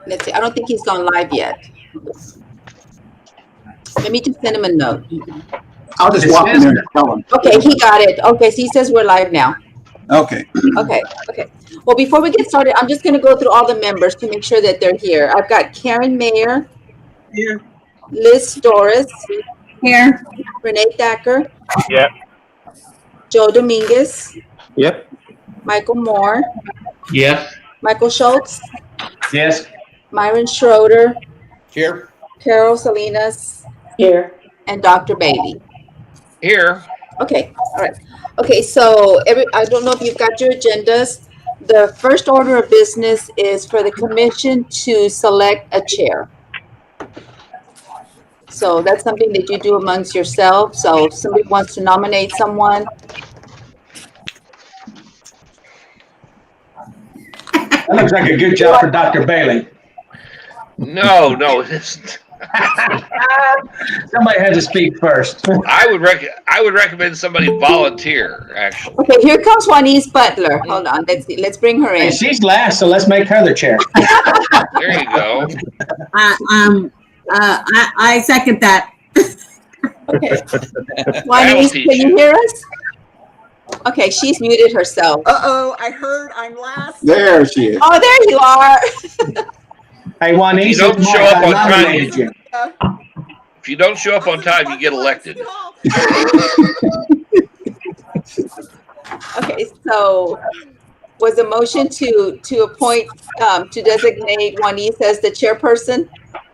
Let's see. I don't think he's gone live yet. Let me just send him a note. I'll just walk in there and tell him. Okay, he got it. Okay, so he says we're live now. Okay. Okay. Well, before we get started, I'm just going to go through all the members to make sure that they're here. I've got Karen Mayer. Here. Liz Doris. Here. Renee Thacker. Yep. Joe Dominguez. Yep. Michael Moore. Yes. Michael Schultz. Yes. Myron Schroeder. Here. Carol Salinas. Here. And Dr. Bailey. Here. Okay, all right. Okay, so I don't know if you've got your agendas. The first order of business is for the commission to select a chair. So that's something that you do amongst yourselves. So if somebody wants to nominate someone. That looks like a good job for Dr. Bailey. No, it isn't. Somebody had to speak first. I would recommend somebody volunteer, actually. Okay, here comes Juanice Butler. Hold on, let's see. Let's bring her in. Hey, she's last, so let's make her the chair. There you go. I second that. Okay. Juanice, can you hear us? Okay, she's muted herself. Uh-oh, I heard I'm last. There she is. Oh, there you are. Hey, Juanita, You don't show up on time. nominated you. If you don't show up on time, you get elected. Okay, so was the motion to appoint, to designate Juanice as the chairperson?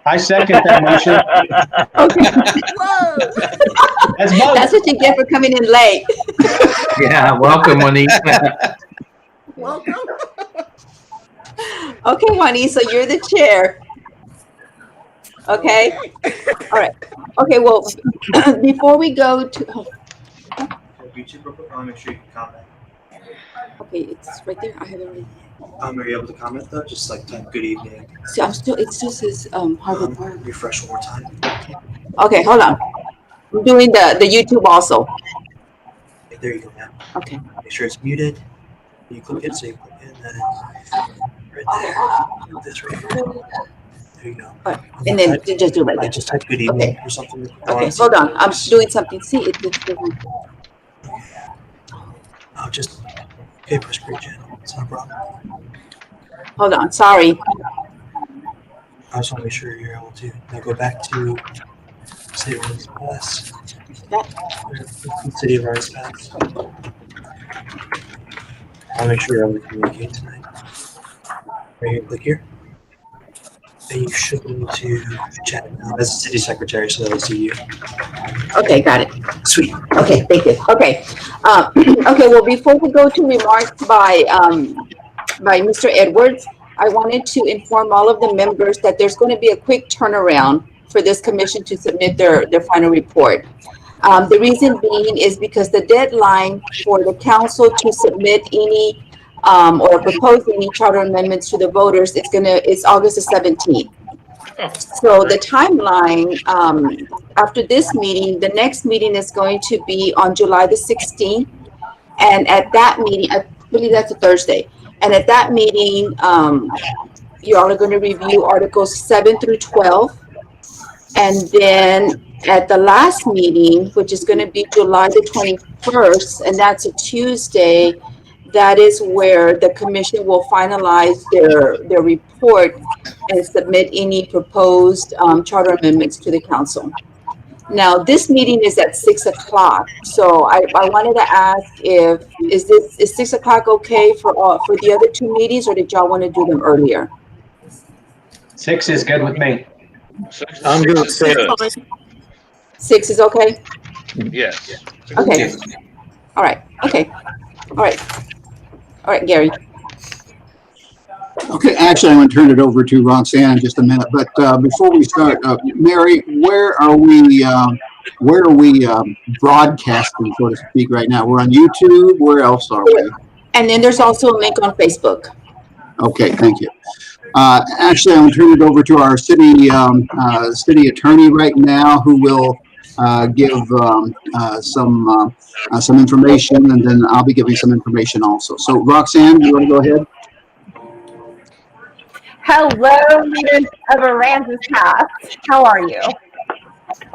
I second that motion. Okay. Whoa. Let's vote. That's what you get for coming in late. Yeah, welcome, Monique. Welcome. Okay, Juanice, so you're the chair. Okay? All right. Okay, well, before we go to, YouTube real quick. I want to make sure you can comment. okay, it's right there. I have it already. Are you able to comment though? Just like type good evening. See, it still says, Harvard Park. Refresh one more time. Okay, hold on. I'm doing the YouTube also. Okay, there you go now. Okay. Make sure it's muted. You click it, so you click it, and then right there. This right here. There you go. All right. And then just do it like that. Just type good evening or something. Okay, hold on. I'm doing something. See, it's different. Oh, just paper spray channel. It's not a problem. Hold on. Sorry. I just want to make sure you're able to. Now go back to City of Rice Pass. City of Rice Pass. I'll make sure you're able to communicate tonight. Right here, click here. And you should be able to chat now as a city secretary so they'll see you. Okay, got it. Sweet. Okay, thank you. Okay. Okay, well, before we go to remarks by Mr. Edwards, I wanted to inform all of the members that there's going to be a quick turnaround for this commission to submit their final report. The reason being is because the deadline for the council to submit any or propose any charter amendments to the voters is August the 17th. So the timeline after this meeting, the next meeting is going to be on July the 16th. And at that meeting, I believe that's a Thursday. And at that meeting, you all are going to review Articles 7 through 12. And then at the last meeting, which is going to be July the 21st, and that's a Tuesday, that is where the commission will finalize their report and submit any proposed charter amendments to the council. Now, this meeting is at 6 o'clock. So I wanted to ask is 6 o'clock okay for the other two meetings, or did y'all want to do them earlier? 6 is good with me. I'm good with 6. 6 is okay? Yes. Okay. All right. Okay. All right. All right, Gary. Okay, actually, I'm going to turn it over to Roxanne in just a minute. But before we start, Mary, where are we broadcasting, so to speak, right now? We're on YouTube. Where else are we? And then there's also a link on Facebook. Okay, thank you. Actually, I'm going to turn it over to our city attorney right now, who will give some information, and then I'll be giving some information also. So, Roxanne, you want to go ahead? Hello, leaders of Aransas Pass. How are you?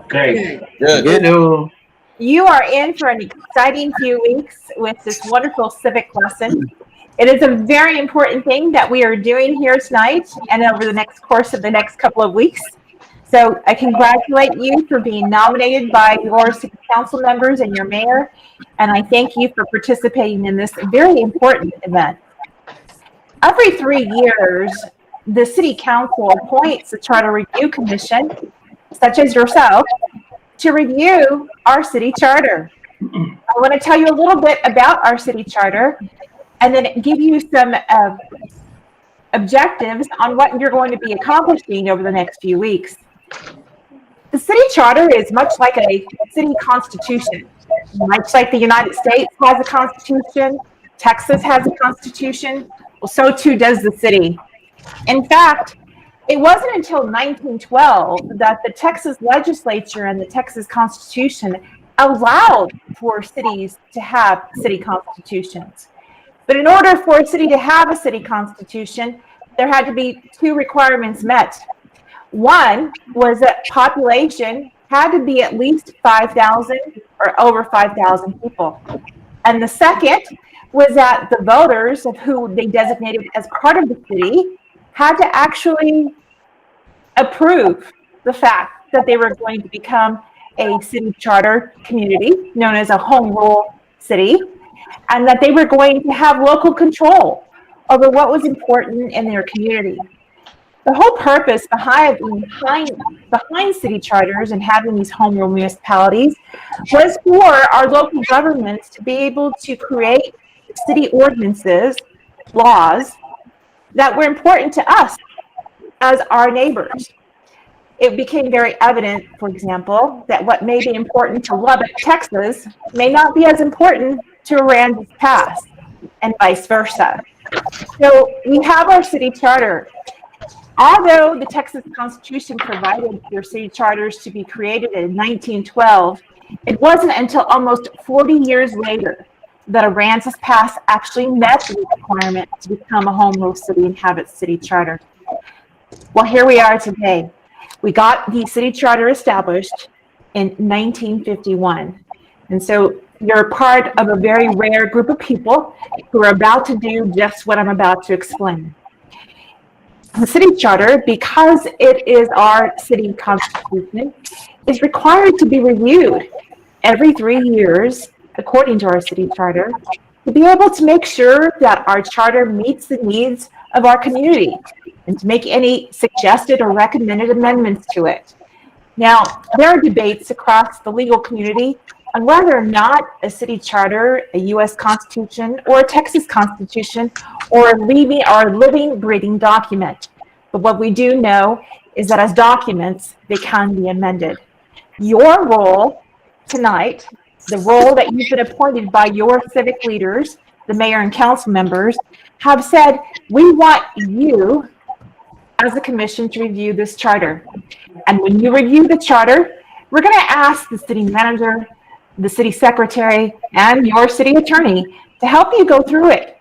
Great. Good. You are in for an exciting few weeks with this wonderful civic lesson. It is a very important thing that we are doing here tonight and over the next course of the next couple of weeks. So I congratulate you for being nominated by your city council members and your mayor, and I thank you for participating in this very important event. Every 3 years, the city council appoints a charter review commission, such as yourself, to review our city charter. I want to tell you a little bit about our city charter and then give you some objectives on what you're going to be accomplishing over the next few weeks. The city charter is much like a city constitution. Much like the United States has a constitution, Texas has a constitution, well, so too does the city. In fact, it wasn't until 1912 that the Texas legislature and the Texas Constitution allowed for cities to have city constitutions. But in order for a city to have a city constitution, there had to be two requirements met. One was that population had to be at least 5,000 or over 5,000 people. And the second was that the voters of who they designated as part of the city had to actually approve the fact that they were going to become a city charter community known as a home rule city, and that they were going to have local control over what was important in their community. The whole purpose behind city charters and having these home rule municipalities was for our local governments to be able to create city ordinances, laws that were important to us as our neighbors. It became very evident, for example, that what may be important to Lubbock, Texas, may not be as important to Aransas Pass, and vice versa. So we have our city charter. Although the Texas Constitution provided for city charters to be created in 1912, it wasn't until almost 40 years later that Aransas Pass actually met the requirement to become a home rule city and have its city charter. Well, here we are today. We got the city charter established in 1951. And so you're part of a very rare group of people who are about to do just what I'm about to explain. The city charter, because it is our city constitution, is required to be reviewed every 3 years, according to our city charter, to be able to make sure that our charter meets the needs of our community and to make any suggested or recommended amendments to it. Now, there are debates across the legal community on whether or not a city charter, a U.S. Constitution, or a Texas Constitution, or a living, breathing document. But what we do know is that as documents, they can be amended. Your role tonight, the role that you've been appointed by your civic leaders, the mayor and council members, have said, we want you as a commission to review this charter. And when you review the charter, we're going to ask the city manager, the city secretary, and your city attorney to help you go through it.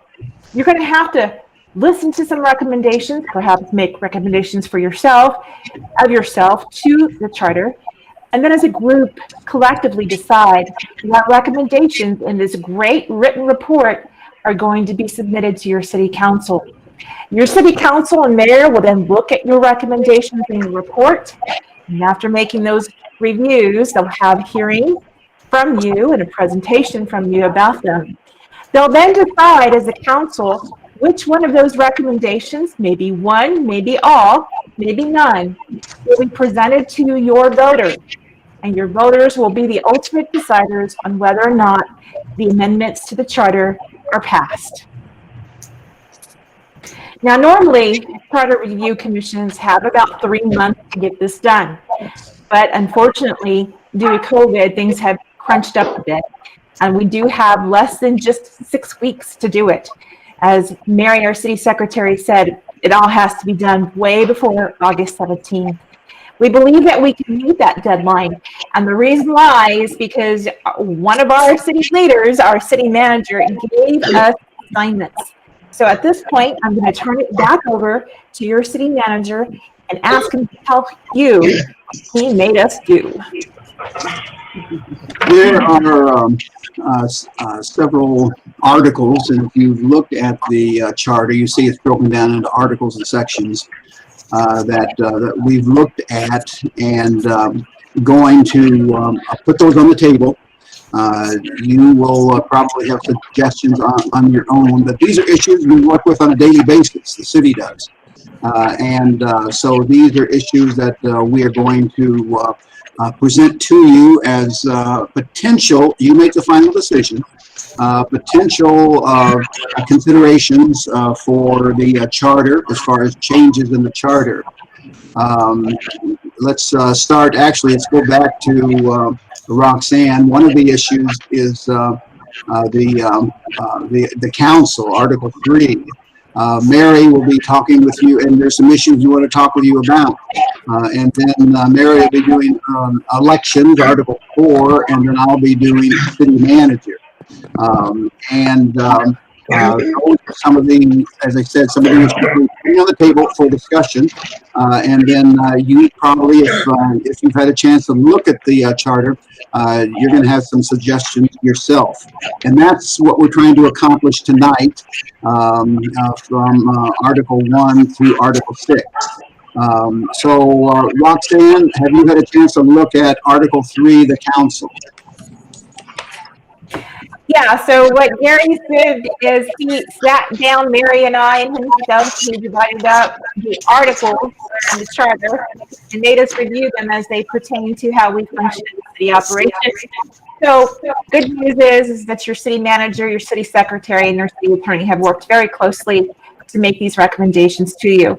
You're going to have to listen to some recommendations, perhaps make recommendations for yourself, to the charter, and then as a group collectively decide what recommendations in this great written report are going to be submitted to your city council. Your city council and mayor will then look at your recommendations in the report, and after making those reviews, they'll have hearing from you and a presentation from you about them. They'll then decide as a council which one of those recommendations, maybe one, maybe all, maybe none, will be presented to your voters. And your voters will be the ultimate deciders on whether or not the amendments to the charter are passed. Now, normally, charter review commissions have about 3 months to get this done. But unfortunately, due to COVID, things have crunched up a bit. And we do have less than just 6 weeks to do it. As Mary, our city secretary, said, it all has to be done way before August 17th. We believe that we can meet that deadline. And the reason why is because one of our city leaders, our city manager, gave us assignments. So at this point, I'm going to turn it back over to your city manager and ask him to tell you what he made us do. There are several articles, and if you look at the charter, you see it's broken down into articles and sections that we've looked at, and going to put those on the table. You will probably have suggestions on your own, but these are issues we work with on a daily basis, the city does. So these are issues that we are going to present to you as potential, you make the final decision, potential considerations for the charter as far as changes in the charter. Let's start, actually, let's go back to Roxanne. One of the issues is the council, Article 3. Mary will be talking with you, and there's some issues we want to talk with you about. And then Mary will be doing elections, Article 4, and then I'll be doing city manager. Some of the, as I said, some of the issues on the table for discussion. And then you probably, if you've had a chance to look at the charter, you're going to have some suggestions yourself. And that's what we're trying to accomplish tonight from Article 1 through Article 6. Roxanne, have you had a chance to look at Article 3, the council? Yeah, so what Gary did is he sat down, Mary and I, and himself, he divided up the articles in the charter and made us review them as they pertain to how we function in city operations. So good news is that your city manager, your city secretary, and your city attorney have worked very closely to make these recommendations to you.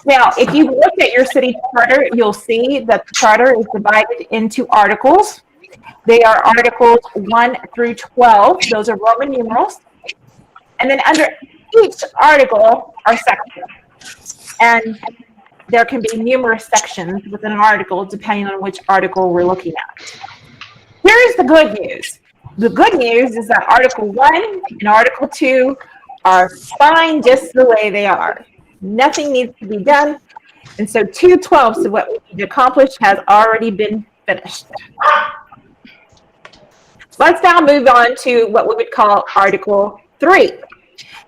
Now, if you look at your city charter, you'll see that the charter is divided into articles. They are Articles 1 through 12. Those are Roman numerals. And then under each article are sections. And there can be numerous sections within an article depending on which article we're looking at. Here's the good news. The good news is that Article 1 and Article 2 are fine just the way they are. Nothing needs to be done. And so 2/12 of what we need to accomplish has already been finished. Let's now move on to what we would call Article 3.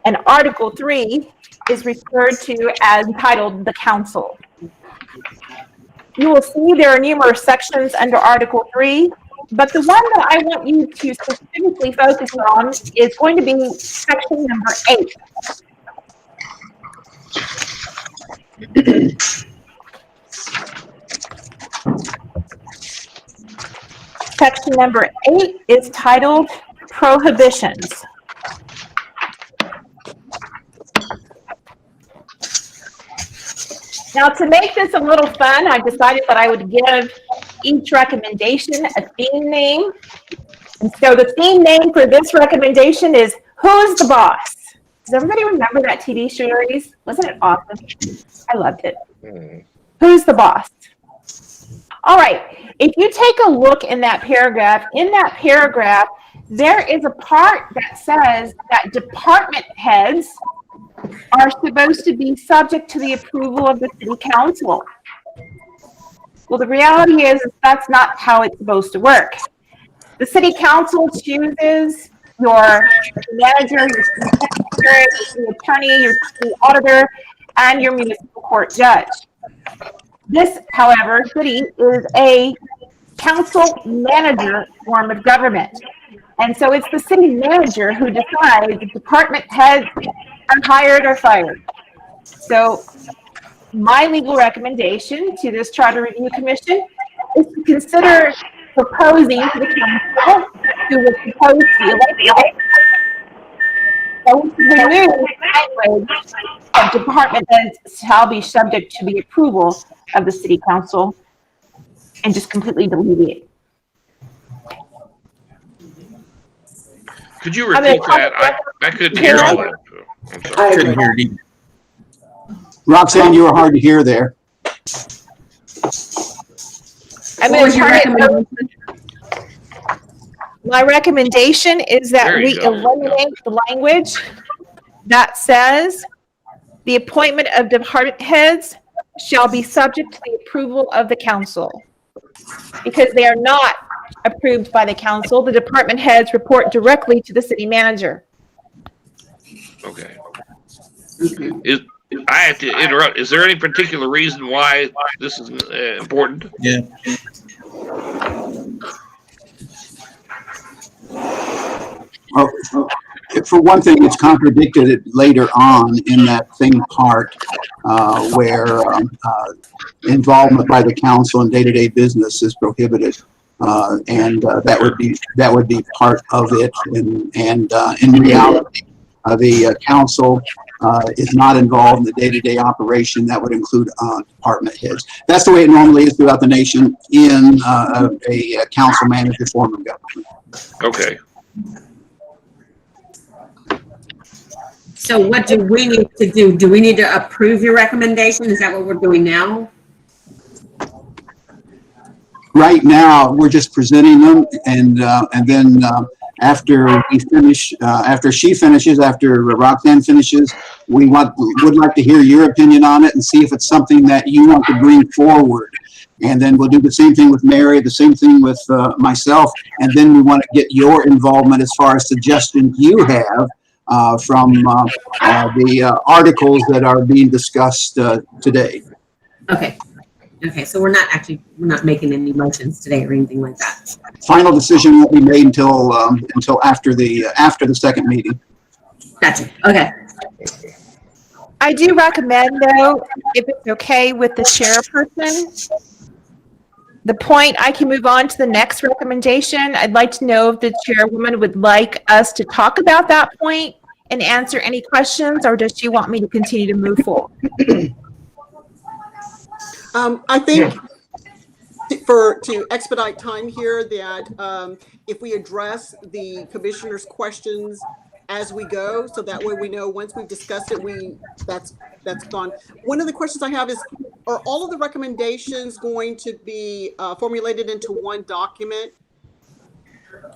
And Article 3 is referred to as entitled the Council. You will see there are numerous sections under Article 3, but the one that I want you to specifically focus on is going to be section number 8. Section number 8 is titled Prohibitions. Now, to make this a little fun, I decided that I would give each recommendation a theme name. And so the theme name for this recommendation is Who's the Boss? Does everybody remember that TV series? Wasn't it awesome? I loved it. Who's the boss? All right. If you take a look in that paragraph, there is a part that says that department heads are supposed to be subject to the approval of the city council. Well, the reality is that's not how it's supposed to work. The city council chooses your manager, your city secretary, your city attorney, your city auditor, and your municipal court judge. This, however, city is a council manager form of government. And so it's the city manager who decides if department heads are hired or fired. So my legal recommendation to this Charter Review Commission is to consider proposing to the council who was proposed to be elected to remove language of department heads shall be subject to the approval of the city council and just completely delete it. Could you repeat that? I couldn't hear all that. I'm sorry. Couldn't hear it either. Roxanne, you were hard to hear there. I'm going to turn it. My recommendation is that There you we go. eliminate the language that says the appointment of department heads shall be subject to the approval of the council. Because they are not approved by the council, the department heads report directly to the city manager. Okay. I have to interrupt. Is there any particular reason why this is important? Yeah. For one thing, it's contradicted later on in that same part where involvement by the council in day-to-day business is prohibited, and that would be part of it. And in reality, the council is not involved in the day-to-day operation. That would include department heads. That's the way it normally is throughout the nation in a council manager form of government. Okay. So what do we need to do? Do we need to approve your recommendation? Is that what we're doing now? Right now, we're just presenting them, and then after we finish, after she finishes, after Roxanne finishes, would like to hear your opinion on it and see if it's something that you want to bring forward. And then we'll do the same thing with Mary, the same thing with myself, and then we want to get your involvement as far as suggestions you have from the articles that are being discussed today. Okay. Okay, so we're not making any motions today or anything like that. Final decision won't be made until after the second meeting. Gotcha. Okay. I do recommend, though, if it's okay with the chairperson, the point, I can move on to the next recommendation. I'd like to know if the chairwoman would like us to talk about that point and answer any questions, or does she want me to continue to move forward? I think to expedite time here, that if we address the commissioner's questions as we go, so that way we know once we've discussed it, that's gone. One of the questions I have is, are all of the recommendations going to be formulated into one document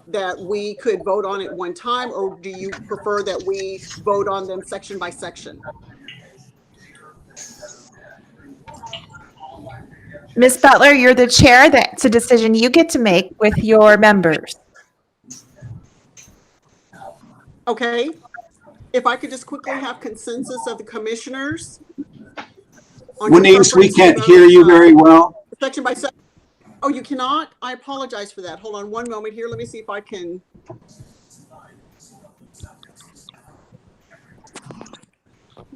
that we could vote on at one time, or do you prefer that we vote on them section by section? Ms. Butler, you're the chair. That's a decision you get to make with your members. Okay. If I could just quickly have consensus of the commissioners. on your Denise, we preference can't for hear those, you very well. Section by section. Oh, you cannot? I apologize for that. Hold on one moment here. Let me see if I can.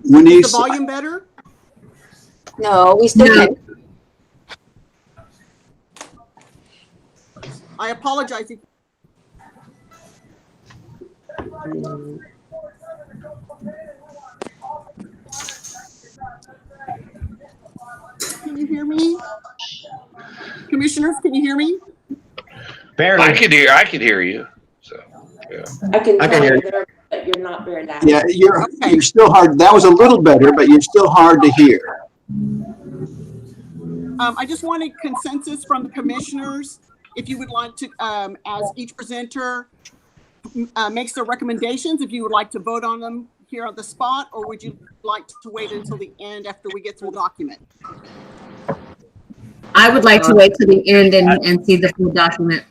Is the Denise, volume better? No, we still can't. I apologize. Can you hear me? Commissioners, can you hear me? Barely. I can hear you. So, yeah. I can hear you, but you're not very loud. yeah, you're still hard. That was a little better, but you're still hard to hear. I just wanted consensus from the commissioners. If you would like to, as each presenter makes their recommendations, if you would like to vote on them here on the spot, or would you like to wait until the end after we get through the document? I would like to wait till the end and see the full document.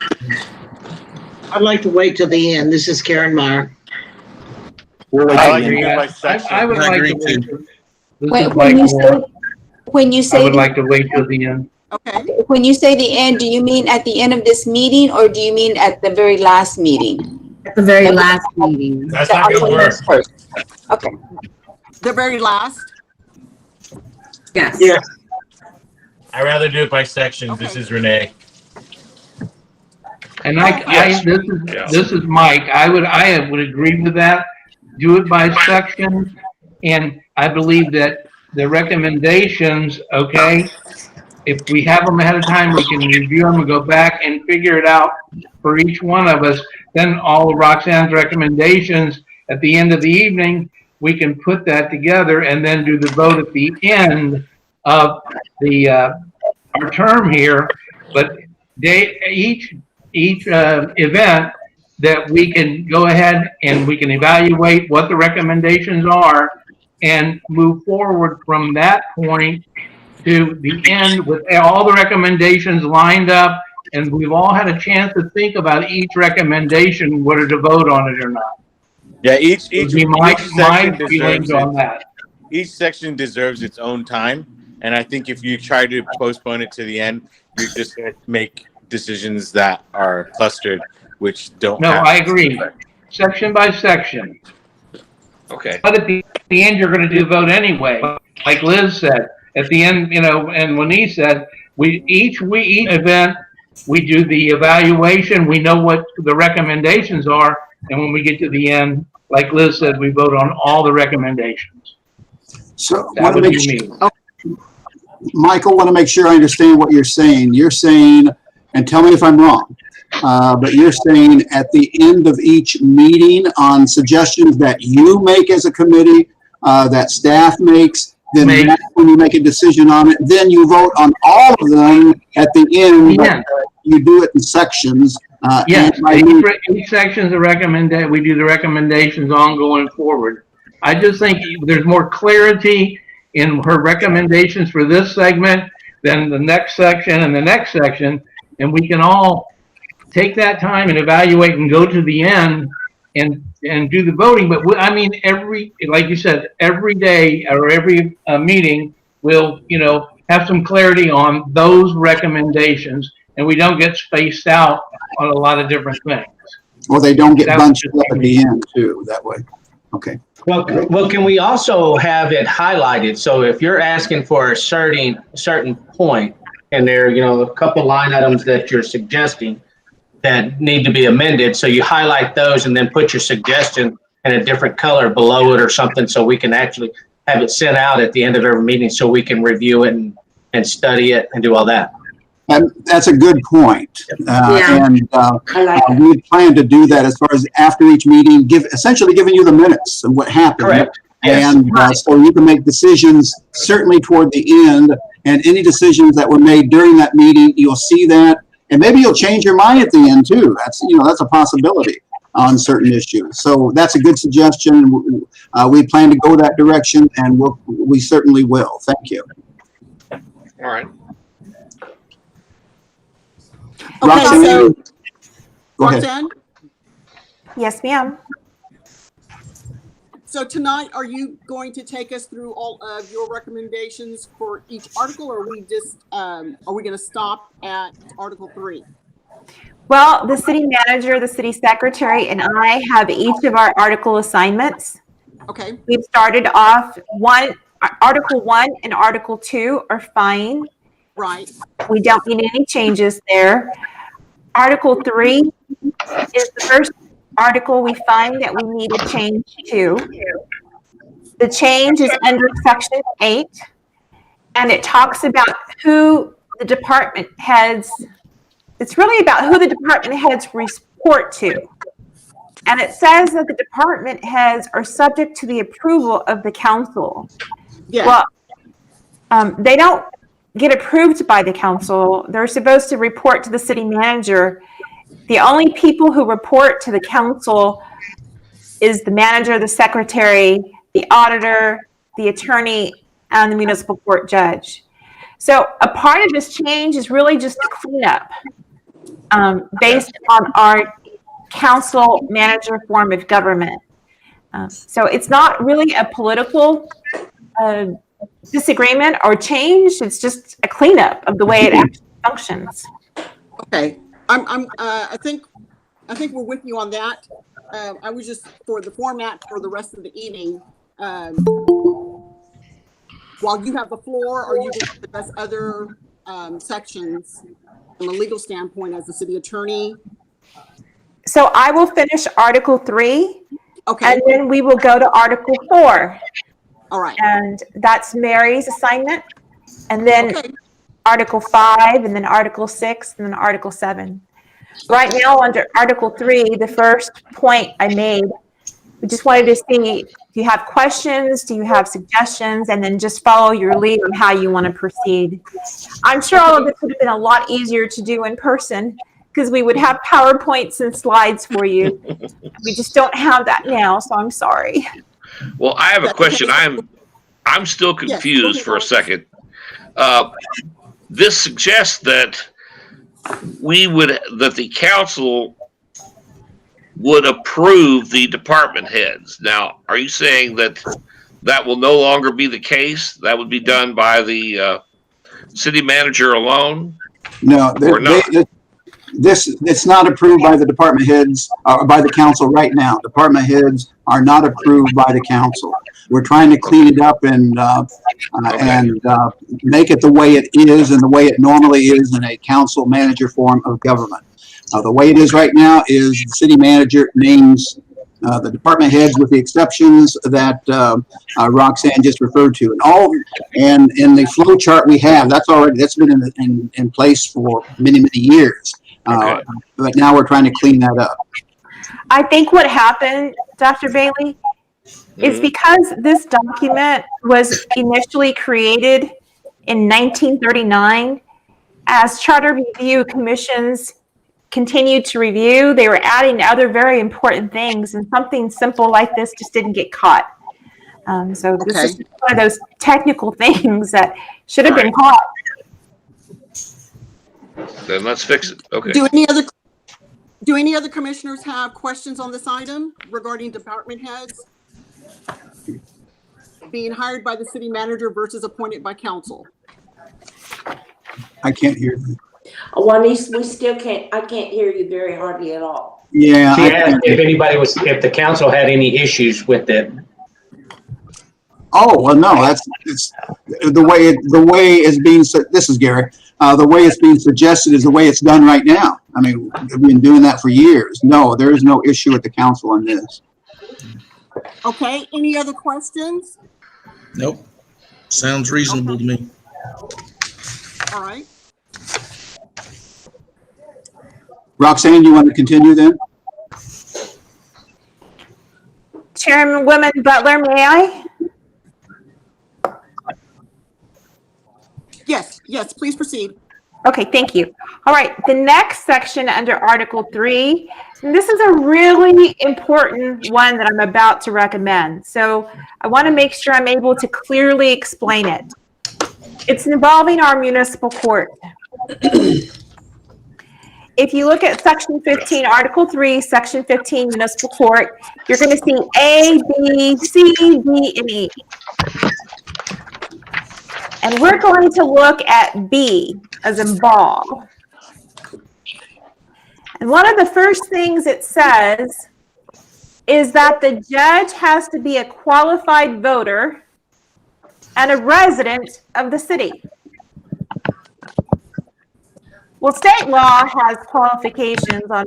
I'd like to wait till the end. This is Karen Meyer. I agree by section. I would like to wait. When you say I would like to wait till the end. Okay. when you say the end, do you mean at the end of this meeting, or do you mean at the very last meeting? At the very last meeting. That's not gonna work. Okay. The very last? Yes. Yeah. I'd rather do it by section. Okay. This is Renee. And Yes. this is Mike. I would agree with that. Do it by section. And I believe that the recommendations, okay, if we have them ahead of time, we can review them and go back and figure it out for each one of us. Then all of Roxanne's recommendations at the end of the evening, we can put that together and then do the vote at the end of the our term here. But each event, that we can go ahead and we can evaluate what the recommendations are and move forward from that point to the end with all the recommendations lined up, and we've all had a chance to think about each recommendation, whether to vote on it or not. Yeah, each My section feelings deserves on that. each section deserves its own time, and I think if you try to postpone it to the end, you're just going to make decisions that are clustered, which don't. No, I agree. Section by section. Okay. But at the end, you're going to do a vote anyway. Like Liz said, at the end, and when he said, each event, we do the evaluation, we know what the recommendations are, and when we get to the end, like Liz said, we vote on all the recommendations. So, That would be me. Michael, want to make sure I understand what you're saying. You're saying, and tell me if I'm wrong, but you're saying at the end of each meeting on suggestions that you make as a committee, that staff makes, then that's when you make a decision on it, then you vote on all of them at the end. Yeah. You do it in sections. Yes, each section is we do the recommendations on going forward. I just think there's more clarity in her recommendations for this segment than the next section and the next section, and we can all take that time and evaluate and go to the end and do the voting. But like you said, every day or every meeting, we'll have some clarity on those recommendations, and we don't get spaced out on a lot of different things. Or they don't get bunched up at the end too, that way. Okay. Well, can we also have it highlighted? So if you're asking for a certain point, and there are a couple line items that you're suggesting that need to be amended, so you highlight those and then put your suggestion in a different color below it or something, so we can actually have it sent out at the end of every meeting, so we can review it and study it and do all that. And that's a good point. And we plan to do that as far as after each meeting, essentially giving you the minutes of what happened. Correct. Yes. And so you can make decisions certainly toward the end, and any decisions that were made during that meeting, you'll see that. And maybe you'll change your mind at the end too. That's a possibility on certain issues. So that's a good suggestion. We plan to go that direction, and we certainly will. Thank you. All right. Okay, so go ahead. Roxanne, Yes, ma'am. so tonight, are you going to take us through all of your recommendations for each article, or are we going to stop at Article 3? Well, the city manager, the city secretary, and I have each of our article assignments. Okay. We've started off Article 1 and Article 2 are fine. Right. We don't need any changes there. Article 3 is the first article we find that we need a change to. The change is under Section 8, and it talks about who the department heads. It's really about who the department heads report to. And it says that the department heads are subject to the approval of the council. Yeah. Well, they don't get approved by the council. They're supposed to report to the city manager. The only people who report to the council is the manager, the secretary, the auditor, the attorney, and the municipal court judge. So a part of this change is really just a cleanup based on our council manager form of government. So it's not really a political disagreement or change. It's just a cleanup of the way it actually functions. Okay. I think we're with you on that. I was just for the format for the rest of the evening. While you have the floor, are you going to address other sections from a legal standpoint as the city attorney? So I will finish Article 3. Okay. And then we will go to Article 4. All right. And that's Mary's assignment. And then Article 5, and then Article 6, and then Article 7. Right now, under Article 3, the first point I made, we just wanted to see, do you have questions? Do you have suggestions? And then just follow your lead on how you want to proceed. I'm sure all of this would have been a lot easier to do in person because we would have PowerPoints and slides for you. We just don't have that now, so I'm sorry. Well, I have a question. I'm still confused for a second. This suggests that the council would approve the department heads. Now, are you saying that that will no longer be the case? That would be done by the city manager alone? No, or not? it's not approved by the department heads, by the council right now. Department heads are not approved by the council. We're trying to clean it up and make it the way it is and the way it normally is in a council manager form of government. The way it is right now is the city manager names the department heads with the exceptions that Roxanne just referred to. And in the flow chart we have, that's been in place for many, many years. But now we're trying to clean that up. I think what happened, Dr. Bailey, is because this document was initially created in 1939, as charter review commissions continued to review, they were adding other very important things, and something simple like this just didn't get caught. So this is one of those technical things that should have been caught. Then let's fix it. Okay. Do any other commissioners have questions on this item regarding department heads being hired by the city manager versus appointed by council? I can't hear you. Juanice, I can't hear you very hardly at all. Yeah. She asked if the council had any issues with it. Oh, well, no, it's the way it's being, this is Gary, the way it's being suggested is the way it's done right now. I mean, we've been doing that for years. No, there is no issue with the council on this. Okay, any other questions? Nope. Sounds reasonable to me. All right. Roxanne, you want to continue then? Chairwoman Butler, may I? Yes, please proceed. Okay, thank you. All right, the next section under Article 3, and this is a really important one that I'm about to recommend. So I want to make sure I'm able to clearly explain it. It's involving our municipal court. If you look at Section 15, Article 3, Section 15, Municipal Court, you're going to see A, B, C, D, and E. And we're going to look at B, as in ball. And one of the first things it says is that the judge has to be a qualified voter and a resident of the city. Well, state law has qualifications on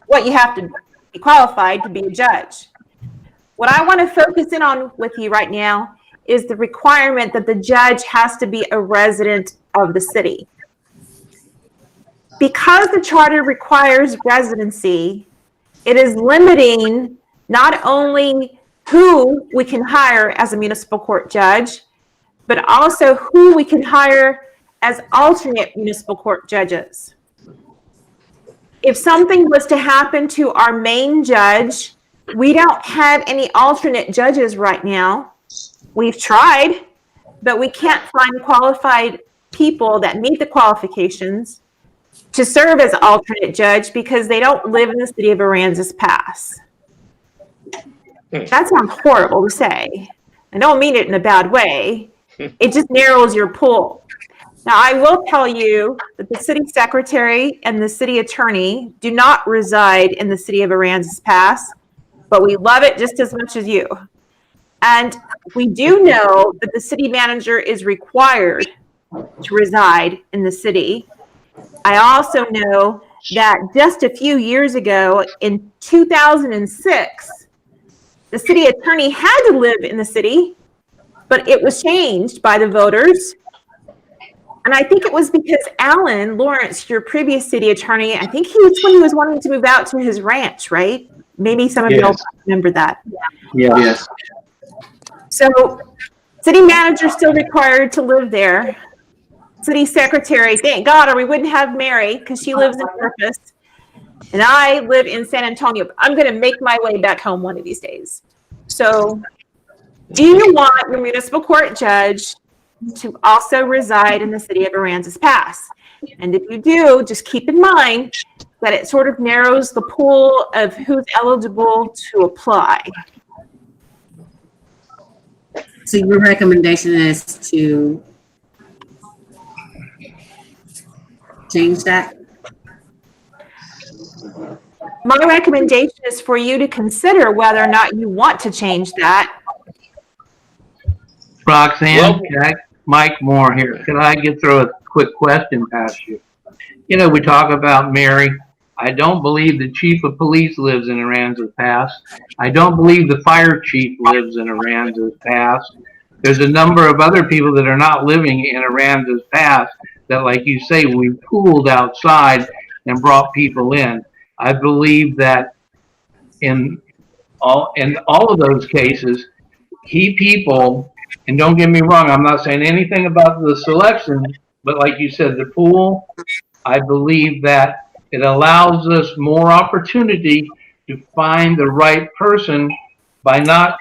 what you have to be qualified to be a judge. What I want to focus in on with you right now is the requirement that the judge has to be a resident of the city. Because the charter requires residency, it is limiting not only who we can hire as a municipal court judge, but also who we can hire as alternate municipal court judges. If something was to happen to our main judge, we don't have any alternate judges right now. We've tried, but we can't find qualified people that meet the qualifications to serve as alternate judge because they don't live in the city of Aransas Pass. That sounds horrible to say. I don't mean it in a bad way. It just narrows your pool. Now, I will tell you that the city secretary and the city attorney do not reside in the city of Aransas Pass, but we love it just as much as you. And we do know that the city manager is required to reside in the city. I also know that just a few years ago, in 2006, the city attorney had to live in the city, but it was changed by the voters. And I think it was because Alan Lawrence, your previous city attorney, I think when he was wanting to move out to his ranch, right? Maybe some of you all remember that. Yeah. Yes. So city manager still required to live there. city secretary, thank God, or we wouldn't have Mary because she lives in Purpose. And I live in San Antonio. I'm going to make my way back home one of these days. So do you want your municipal court judge to also reside in the city of Aransas Pass? And if you do, just keep in mind that it sort of narrows the pool of who's eligible to apply. So your recommendation is to change that? My recommendation is for you to consider whether or not you want to change that. Roxanne, Mike Moore here. Can I throw a quick question past you? You know, we talk about Mary. I don't believe the chief of police lives in Aransas Pass. I don't believe the fire chief lives in Aransas Pass. There's a number of other people that are not living in Aransas Pass that, like you say, we pooled outside and brought people in. I believe that in all of those cases, key people, and don't get me wrong, I'm not saying anything about the selection, but like you said, the pool, I believe that it allows us more opportunity to find the right person by not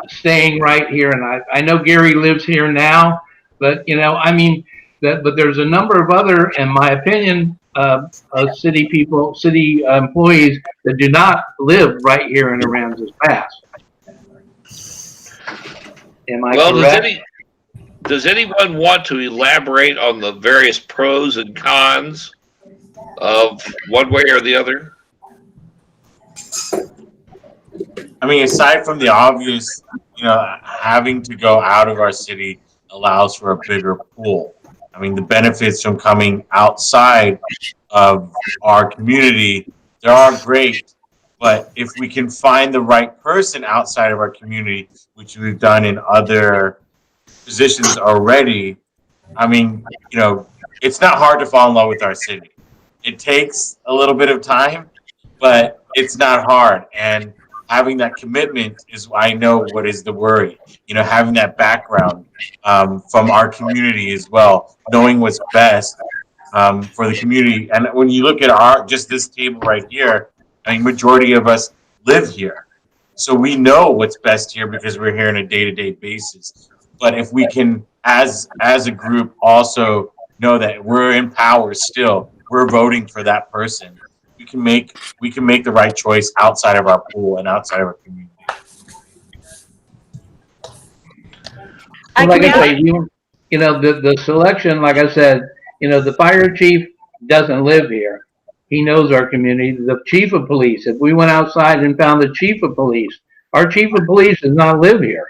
staying right here. And I know Gary lives here now, but you know, I mean, but there's a number of other, in my opinion, city people, city employees that do not live right here in Aransas Pass. Am I correct? Does anyone want to elaborate on the various pros and cons of one way or the other? I mean, aside from the obvious, you know, having to go out of our city allows for a bigger pool. I mean, the benefits from coming outside of our community, they are great. But if we can find the right person outside of our community, which we've done in other positions already, I mean, you know, it's not hard to fall in love with our city. It takes a little bit of time, but it's not hard. And having that commitment is, I know, what is the worry. You know, having that background from our community as well, knowing what's best for the community. And when you look at just this table right here, I mean, majority of us live here. So we know what's best here because we're here on a day-to-day basis. But if we can, as a group, also know that we're in power still, we're voting for that person, we can make the right choice outside of our pool and outside of our community. Well, like I say, you know, the selection, like I said, you know, the fire chief doesn't live here. He knows our community. The chief of police, if we went outside and found the chief of police, our chief of police does not live here.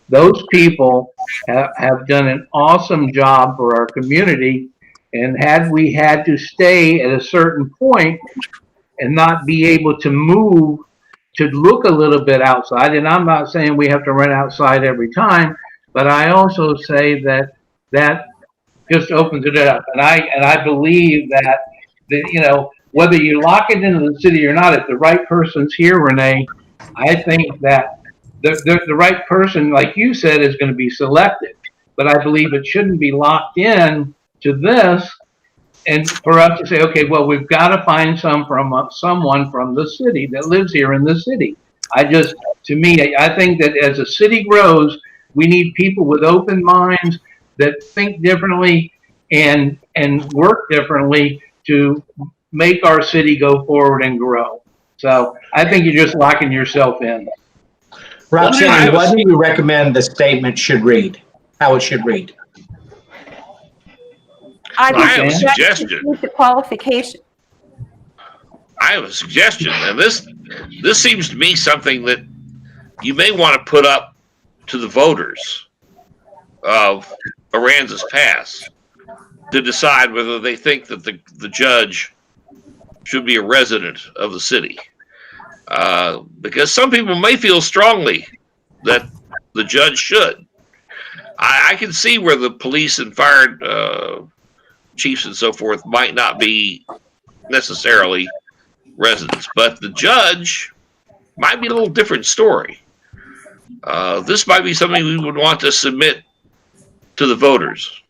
Those people have done an awesome job for our community. And had we had to stay at a certain point and not be able to move to look a little bit outside, and I'm not saying we have to run outside every time, but I also say that just opens it up. And I believe that you know, whether you lock it into the city or not, if the right person's here, Renee, I think that the right person, like you said, is going to be selected. But I believe it shouldn't be locked in to this, and for us to say, okay, well, we've got to find someone from the city that lives here in the city. To me, I think that as a city grows, we need people with open minds that think differently and work differently to make our city go forward and grow. So I think you're just locking yourself in. Roxanne, what do you recommend the statement should read? How it should read? I have a suggestion. The qualification. I have a suggestion, and this seems to me something that you may want to put up to the voters of Aransas Pass to decide whether they think that the judge should be a resident of the city. Because some people may feel strongly that the judge should. I can see where the police and fire chiefs and so forth might not be necessarily residents, but the judge might be a little different story. This might be something we would want to submit to the voters.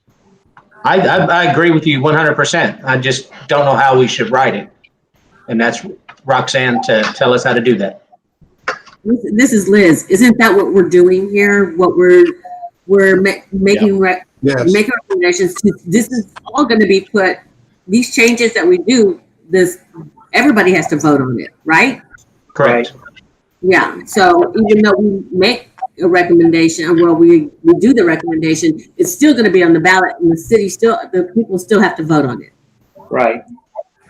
I agree with you 100%. I just don't know how we should write it. And that's Roxanne to tell us how to do that. This is Liz. Isn't that what we're doing here? What we're making Yes. making recommendations to, this is all going to be put, these changes that we do, this, everybody has to vote on it, right? Correct. Yeah, so even though we make a recommendation, well, we do the recommendation, it's still going to be on the ballot, and the people still have to vote on it. Right.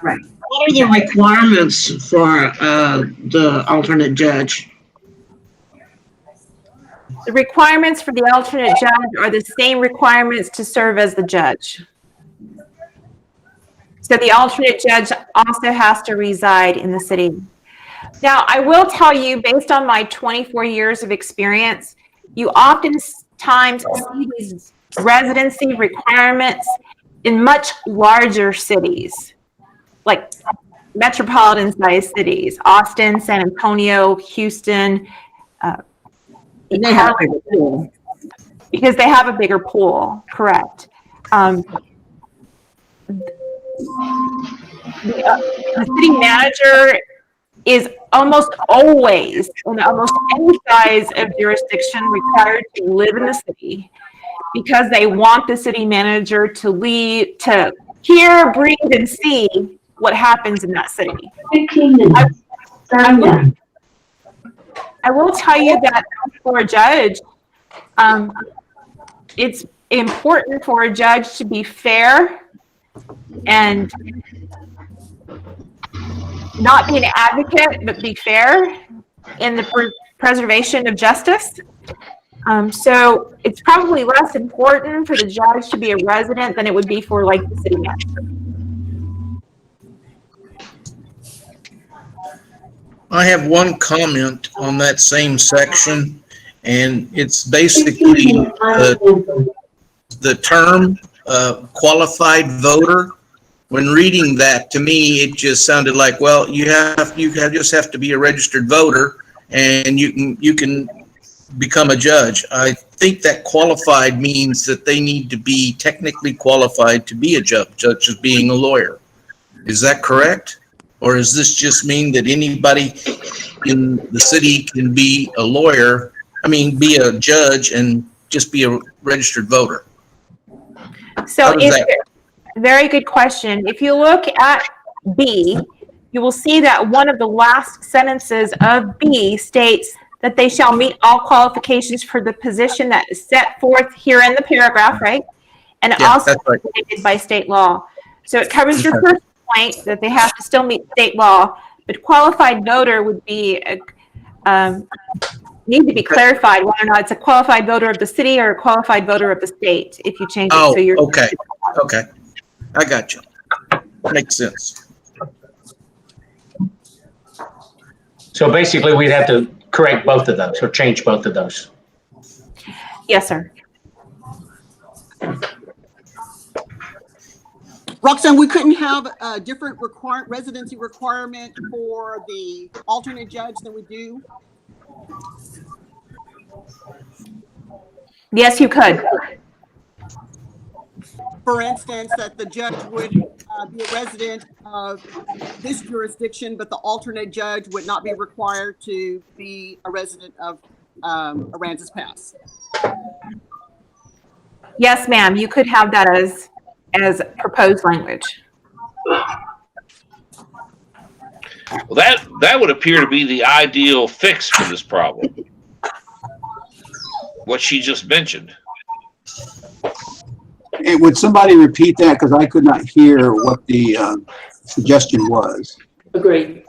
Right. What are the requirements for the alternate judge? The requirements for the alternate judge are the same requirements to serve as the judge. So the alternate judge also has to reside in the city. Now, I will tell you, based on my 24 years of experience, you oftentimes see these residency requirements in much larger cities, like metropolitan-sized cities, Austin, San Antonio, Houston. And they have a bigger pool. Because they have a bigger pool, correct. The city manager is almost always, in almost any size of jurisdiction, required to live in the city because they want the city manager to lead, to hear, breathe, and see what happens in that city. 15 minutes. I will tell you that for a judge, it's important for a judge to be fair and not be an advocate, but be fair in the preservation of justice. So it's probably less important for the judge to be a resident than it would be for, like, the city manager. I have one comment on that same section, and it's basically the term qualified voter. When reading that, to me, it just sounded like, well, you just have to be a registered voter, and you can become a judge. I think that qualified means that they need to be technically qualified to be a judge, such as being a lawyer. Is that correct? Or does this just mean that anybody in the city can be a lawyer, be a judge and just be a registered voter? So very good question. If you look at B, you will see that one of the last sentences of B states that they shall meet all qualifications for the position that is set forth here in the paragraph, right? And also mandated by state law. So it covers your first point that they have to still meet state law, but qualified voter would be need to be clarified whether or not it's a qualified voter of the city or a qualified voter of the state. If you change it, so you're okay, I got you. Makes sense. So basically, we'd have to correct both of those or change both of those. Yes, sir. Roxanne, we couldn't have a different residency requirement for the alternate judge than we do? Yes, you could. For instance, that the judge would be a resident of this jurisdiction, but the alternate judge would not be required to be a resident of Aransas Pass. Yes, ma'am. You could have that as proposed language. Well, that would appear to be the ideal fix for this problem. What she just mentioned. Hey, would somebody repeat that? Because I could not hear what the suggestion was. Agreed.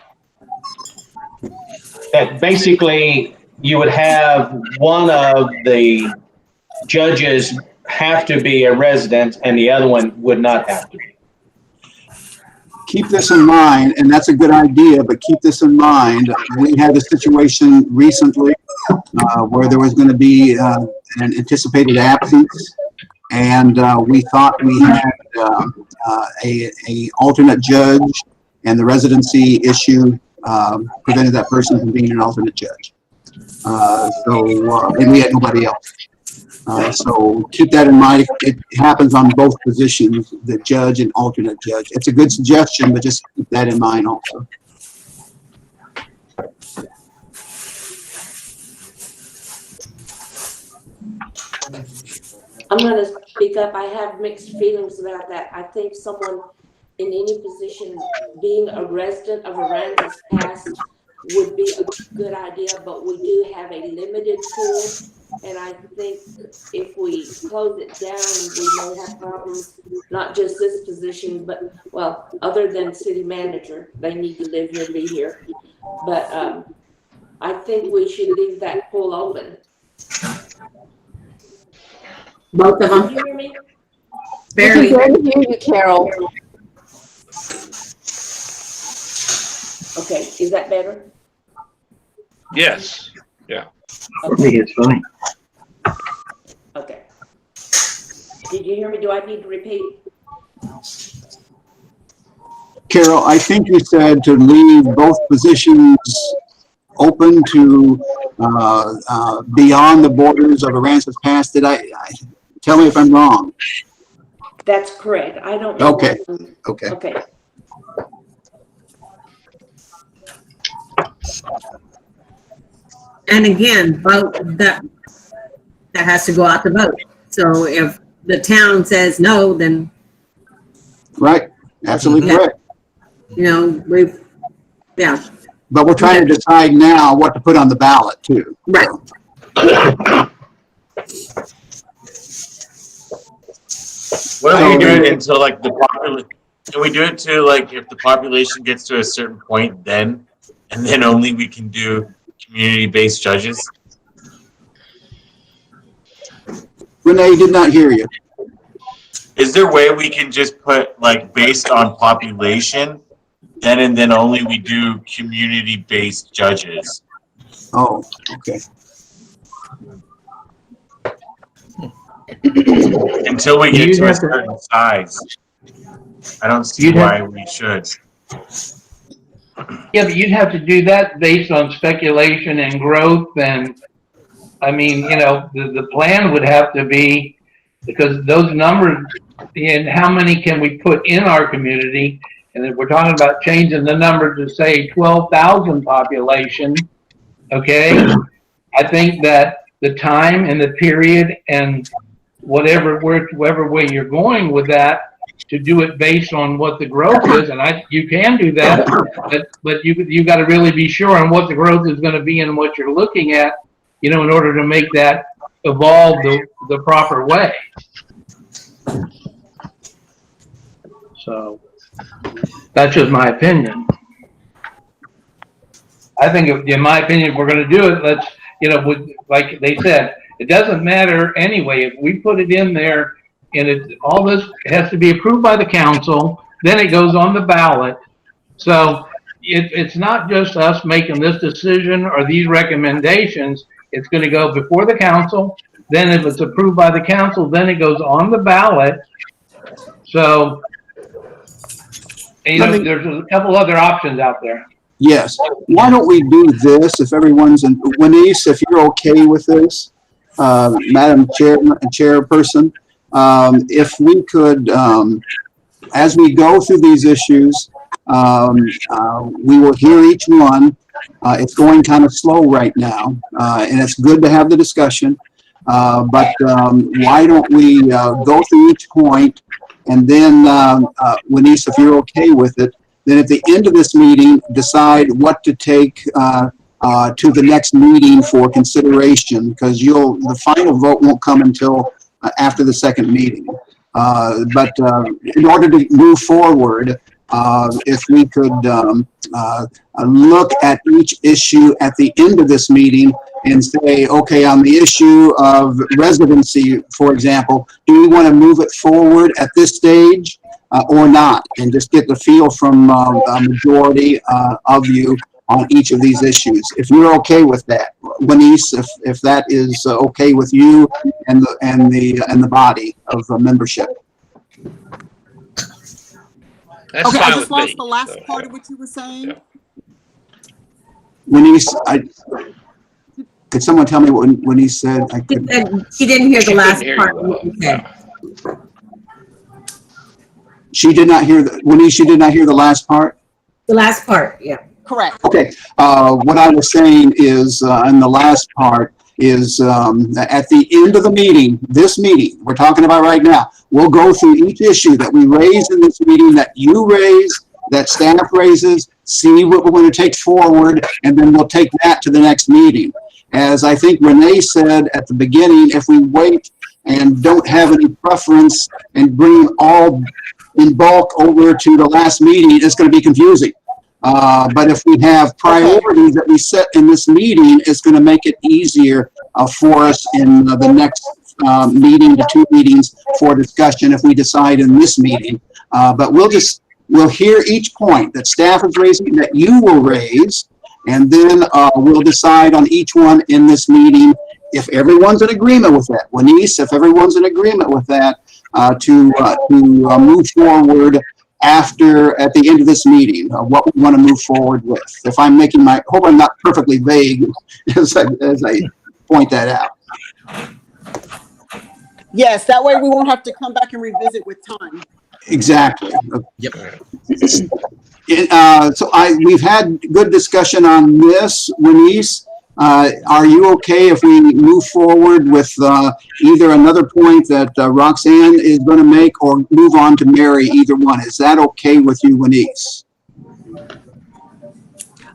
That basically you would have one of the judges have to be a resident and the other one would not have to be. Keep this in mind, and that's a good idea, but keep this in mind. We had a situation recently where there was going to be an anticipated absence, and we thought we had a alternate judge, and the residency issue prevented that person from being an alternate judge. And we had nobody else. So keep that in mind. It happens on both positions, the judge and alternate judge. It's a good suggestion, but just keep that in mind also. I'm going to speak up. I have mixed feelings about that. I think someone in any position being a resident of Aransas Past would be a good idea, but we do have a limited pool. And I think if we close it down, we may have problems, not just this position, but, well, other than city manager, they need to live here, be here. But I think we should leave that pool open. Both of them? Can you hear me? Barely. We can barely hear you, Carol. Okay, is that better? Yes, yeah. For me, it's funny. Okay. Did you hear me? Do I need to repeat? Carol, I think you said to leave both positions open to beyond the borders of Aransas Pass. Did I tell me if I'm wrong? That's correct. I don't know. Okay. Okay. Okay. And again, vote that has to go out to vote. So if the town says no, then Right. Absolutely Yeah. correct. you know yeah. But we're trying to decide now what to put on the ballot too. Right. What do we do it until like the population? Can we do it to like if the population gets to a certain point, then and then only we can do community-based judges? Renee did not hear you. Is there a way we can just put like based on population, then and then only we do community-based judges? Oh, okay. Until we get You'd to a have to- certain size. I don't see You'd why have- we should. Yeah, but you'd have to do that based on speculation and growth and, I mean, you know, the plan would have to be, because those numbers, and how many can we put in our community? And if we're talking about changing the number to say 12,000 population, okay? I think that the time and the period and whatever way you're going with that, to do it based on what the growth is, and you can do that, but you got to really be sure on what the growth is going to be and what you're looking at, you know, in order to make that evolve the proper way. So that's just my opinion. I think, in my opinion, if we're going to do it, let's, you know, like they said, it doesn't matter anyway. If we put it in there and all this has to be approved by the council, then it goes on the ballot. So it's not just us making this decision or these recommendations. It's going to go before the council. Then if it's approved by the council, then it goes on the ballot. So, you know, there's a couple other options out there. Yes. Why don't we do this if everyone's in, Wenise, if you're okay with this, Madam Chairperson, if we could, as we go through these issues, we will hear each one. It's going kind of slow right now, and it's good to have the discussion. But why don't we go through each point, and then, Wenise, if you're okay with it, then at the end of this meeting, decide what to take to the next meeting for consideration, because the final vote won't come until after the second meeting. But in order to move forward, if we could look at each issue at the end of this meeting and say, okay, on the issue of residency, for example, do we want to move it forward at this stage or not? And just get the feel from a majority of you on each of these issues. If you're okay with that, Wenise, if that is okay with you and the body of membership. That's Okay, fine I just with lost me, the last so, part of what you were saying. yeah. Wenise, Could someone tell me when he said? I could. She didn't hear the She last couldn't hear part. you. of what you said. She did not hear she did not hear the last part? The last part, yeah. Correct. Okay, what I was saying is, in the last part is, at the end of the meeting, this meeting we're talking about right now, we'll go through each issue that we raised in this meeting, that you raise, that staff raises, see what we're going to take forward, and then we'll take that to the next meeting. As I think Renee said at the beginning, if we wait and don't have any preference and bring all in bulk over to the last meeting, it's going to be confusing. But if we have priorities that we set in this meeting, it's going to make it easier for us in the next meeting to 2 meetings for discussion if we decide in this meeting. But we'll hear each point that staff is raising, that you will raise, and then we'll decide on each one in this meeting if everyone's in agreement with that. Wenise, if everyone's in agreement with that, to move forward at the end of this meeting, what we want to move forward with. If I'm making hope I'm not perfectly vague as I point that out. Yes, that way we won't have to come back and revisit with time. Exactly. Yep. So we've had good discussion on this, Wenise. Are you okay if we move forward with either another point that Roxanne is going to make, or move on to Mary, either one? Is that okay with you, Wenise?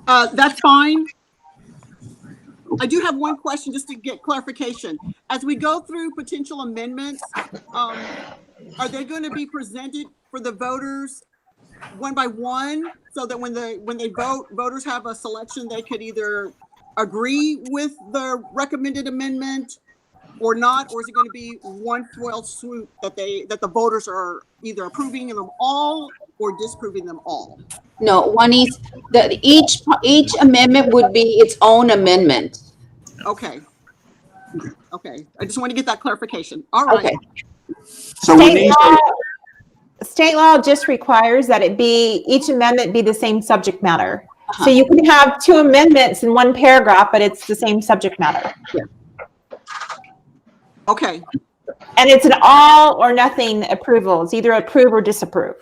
That's fine. I do have one question just to get clarification. As we go through potential amendments, are they going to be presented for the voters one by one, so that when they vote, voters have a selection, they could either agree with the recommended amendment or not, or is it going to be one fell swoop that the voters are either approving them all or disapproving them all? No, each amendment would be its own amendment. Okay. Okay. I just want to get that clarification. All right. Okay. So State law just requires that each amendment be the same subject matter. So you can have 2 amendments in one paragraph, but it's the same subject matter. Yeah. Okay. And it's an all or nothing approval. It's either approve or disapprove.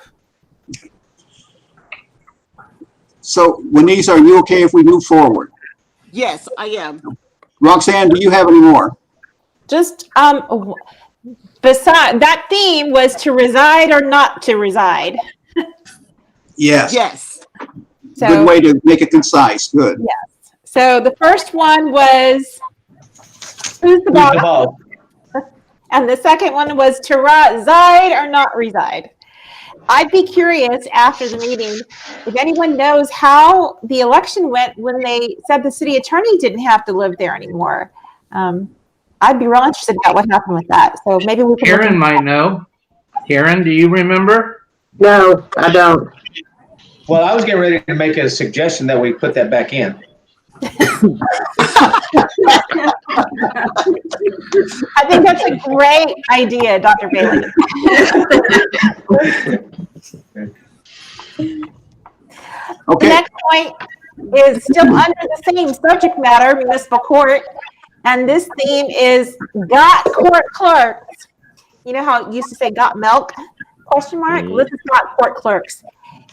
So, Wenise, are you okay if we move forward? Yes, I am. Roxanne, do you have any more? Just beside that theme was to reside or not to reside. Yes. Yes. So, Good way to make it concise. Good. yes. So the first one was who's the boss? And the second one was to reside or not reside. I'd be curious after the meeting if anyone knows how the election went when they said the city attorney didn't have to live there anymore. I'd be real interested about what happened with that. So maybe we can. Karen might know. Karen, do you remember? No, I don't. Well, I was getting ready to make a suggestion that we put that back in. I think that's a great idea, Dr. Bailey. Okay. The next point is still under the same subject matter, municipal court, and this theme is got court clerks. You know how it used to say got milk? Question mark? This is got court clerks.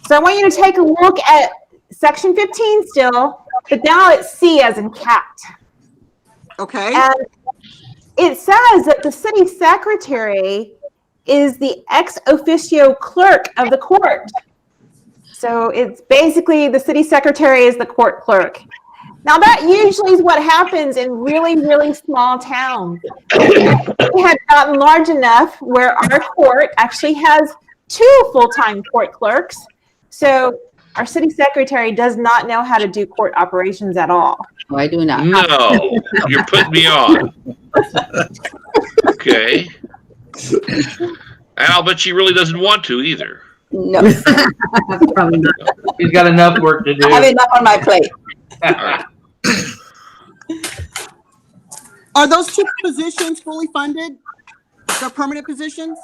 So I want you to take a look at section 15 still, but now it's C as in cat. Okay. And it says that the city secretary is the ex officio clerk of the court. So it's basically the city secretary is the court clerk. Now that usually is what happens in really, really small towns. We had gotten large enough where our court actually has 2 full-time court clerks. So our city secretary does not know how to do court operations at all. No, I do not. No, you're putting me on. Okay. And I'll bet she really doesn't want to either. No, Probably not. He's got enough work to I have do. enough on my plate. All right. Are those 2 positions fully funded? The permanent positions?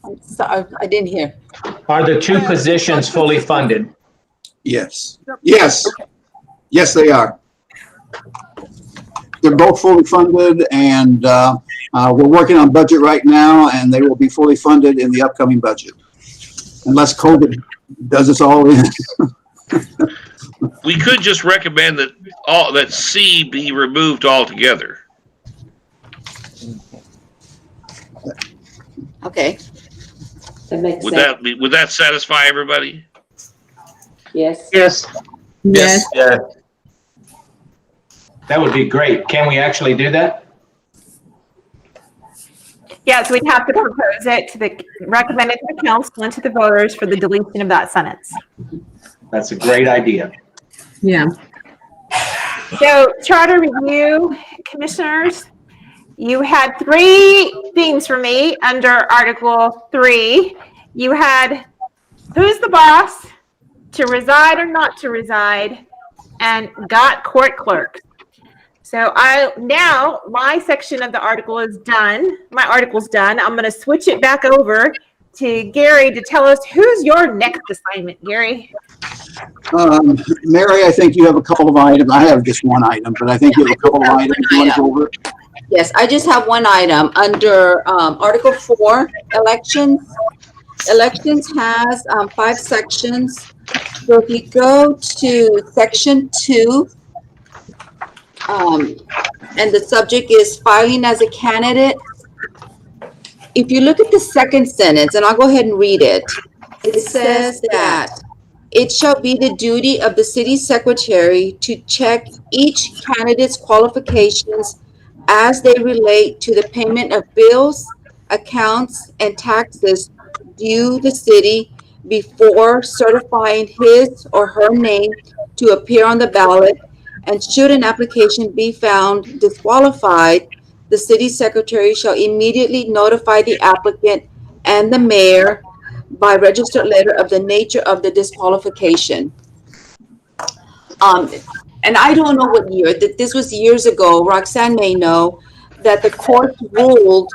I'm sorry, I didn't hear. Are the 2 positions fully funded? Yes. Yes. Yes, they are. They're both fully funded, and we're working on budget right now, and they will be fully funded in the upcoming budget, unless COVID does us all in. We could just recommend that C be removed altogether. Okay. That makes Would sense. would that satisfy everybody? Yes. Yes, Yes. Yeah, that would be great. Can we actually do that? Yeah, so we'd have to propose it recommend it to the council and to the voters for the deletion of that sentence. That's a great idea. Yeah. So charter review commissioners, you had 3 themes for me under Article 3. You had who's the boss, to reside or not to reside, and got court clerks. So now my section of the article is done. My article's done. I'm going to switch it back over to Gary to tell us who's your next assignment, Gary. Mary, I think you have a couple of items. I have just one item, but I think you have a couple of items you want to go over. Yes, I just have one item under Article 4, elections. Elections has 5 sections. So if you go to Section 2, and the subject is filing as a candidate. If you look at the second sentence, and I'll go ahead and read it, it says that it shall be the duty of the city secretary to check each candidate's qualifications as they relate to the payment of bills, accounts, and taxes due the city before certifying his or her name to appear on the ballot. And should an application be found disqualified, the city secretary shall immediately notify the applicant and the mayor by registered letter of the nature of the disqualification. And I don't know what year, that this was years ago, Roxanne may know, that the court ruled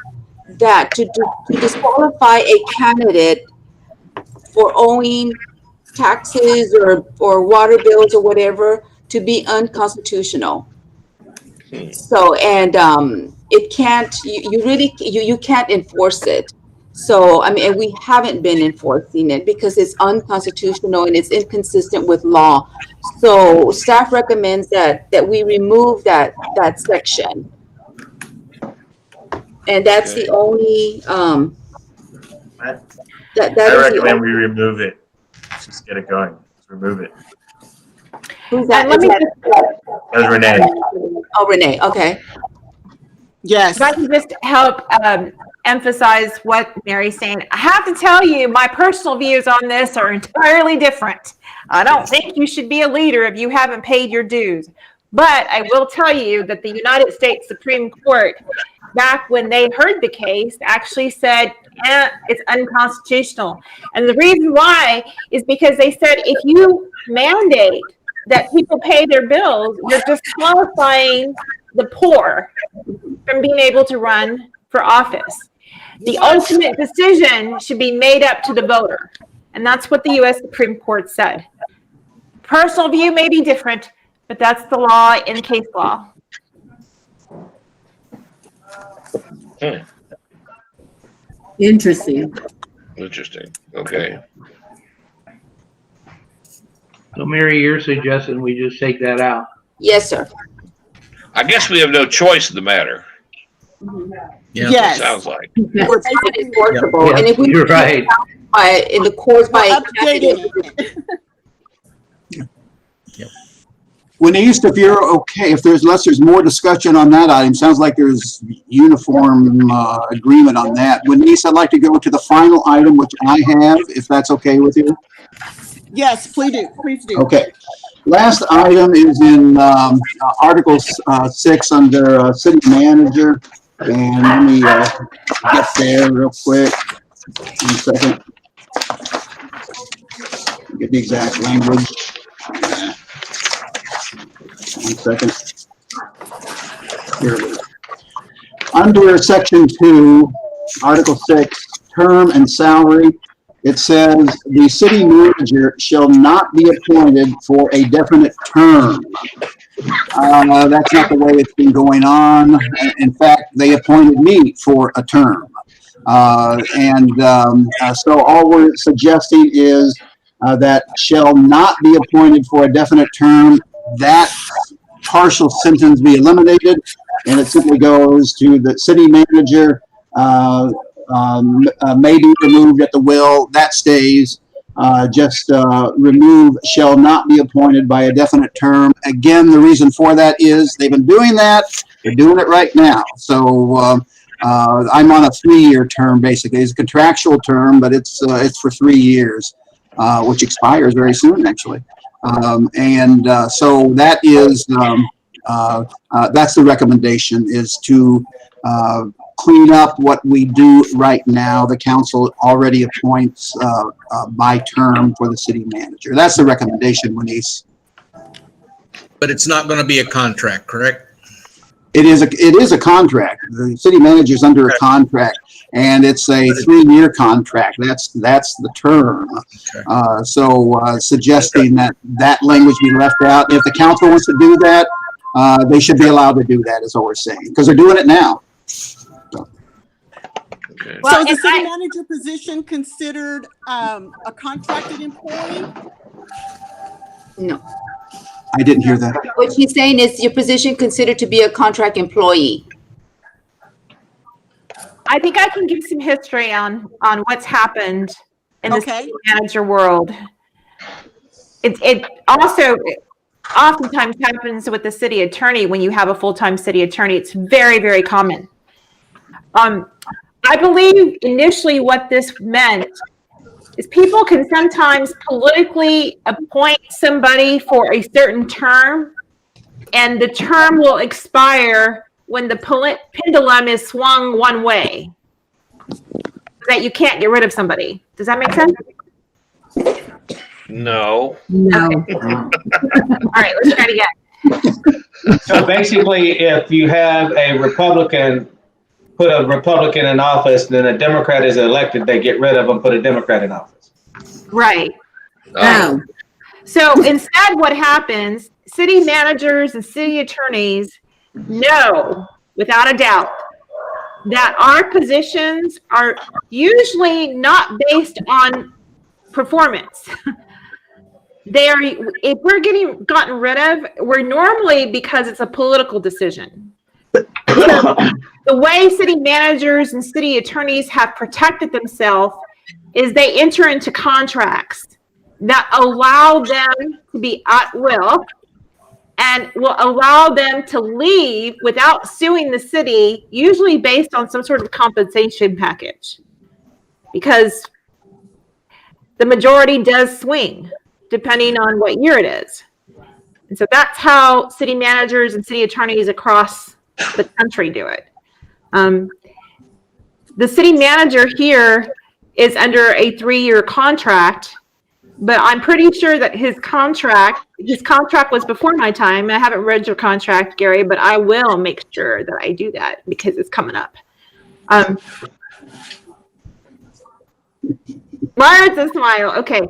that to disqualify a candidate for owing taxes or water bills or whatever to be unconstitutional. So, and it can't, you can't enforce it. So, I mean, and we haven't been enforcing it because it's unconstitutional and it's inconsistent with law. So staff recommends that we remove that section. And that's the only, I recommend we remove it. Let's just get it going. Let's remove it. Who's that? And let me That was Renee. Oh, Renee, okay. Yes. If I can just help emphasize what Mary's saying. I have to tell you, my personal views on this are entirely different. I don't think you should be a leader if you haven't paid your dues. But I will tell you that the United States Supreme Court, back when they heard the case, actually said, it's unconstitutional. And the reason why is because they said if you mandate that people pay their bills, you're disqualifying the poor from being able to run for office. The ultimate decision should be made up to the voter. And that's what the U.S. Supreme Court said. Personal view may be different, but that's the law in case law. Interesting. Interesting. Okay. So Mary, you're suggesting we just take that out? Yes, sir. I guess we have no choice in the matter. Yeah. Yes. Sounds like. It's not enforceable. And if we You're right. in the courts by Updating it. Denise, if you're okay, unless there's more discussion on that item, sounds like there's uniform agreement on that. Denise, I'd like to go to the final item, which I have, if that's okay with you. Yes, please do. Please do. Okay. Last item is in Article 6 under City Manager. And let me get there real quick. 1 second. Get the exact language. 1 second. Here it is. Under Section 2, Article 6, Term and Salary, it says the city manager shall not be appointed for a definite term. That's not the way it's been going on. In fact, they appointed me for a term. So all we're suggesting is that shall not be appointed for a definite term. That partial sentence be eliminated, and it simply goes to the city manager may be removed at the will. That stays. Just remove shall not be appointed by a definite term. Again, the reason for that is they've been doing that. They're doing it right now. So I'm on a 3-year term, basically. It's a contractual term, but it's for 3 years, which expires very soon, actually. So that is that's the recommendation, is to clean up what we do right now. The council already appoints by term for the city manager. That's the recommendation, Wenise. But it's not going to be a contract, correct? It is a contract. The city manager is under a contract, and it's a 3-year contract. That's the term. Okay. Suggesting that language be left out. If the council wants to do that, they should be allowed to do that, is what we're saying, because they're doing it now. Okay. So is the city manager position considered a contracted employee? No. I didn't hear that. What she's saying is your position considered to be a contract employee. I think I can give some history on what's happened in the city manager world. It also oftentimes happens with the city attorney. When you have a full-time city attorney, it's very, very common. I believe initially what this meant is people can sometimes politically appoint somebody for a certain term, and the term will expire when the pendulum is swung one way, that you can't get rid of somebody. Does that make sense? No. No. All right, let's try it again. So basically, if you have a Republican, put a Republican in office, then a Democrat is elected, they get rid of them, put a Democrat in office. Right. Oh. So instead, what happens, city managers and city attorneys know without a doubt that our positions are usually not based on performance. If we're gotten rid of, we're normally because it's a political decision. The way city managers and city attorneys have protected themselves is they enter into contracts that allow them to be at will and will allow them to leave without suing the city, usually based on some sort of compensation package, because the majority does swing depending on what year it is. And so that's how city managers and city attorneys across the country do it. The city manager here is under a 3-year contract, but I'm pretty sure that his contract was before my time. I haven't read your contract, Gary, but I will make sure that I do that because it's coming up. Margaret's a smile. Okay.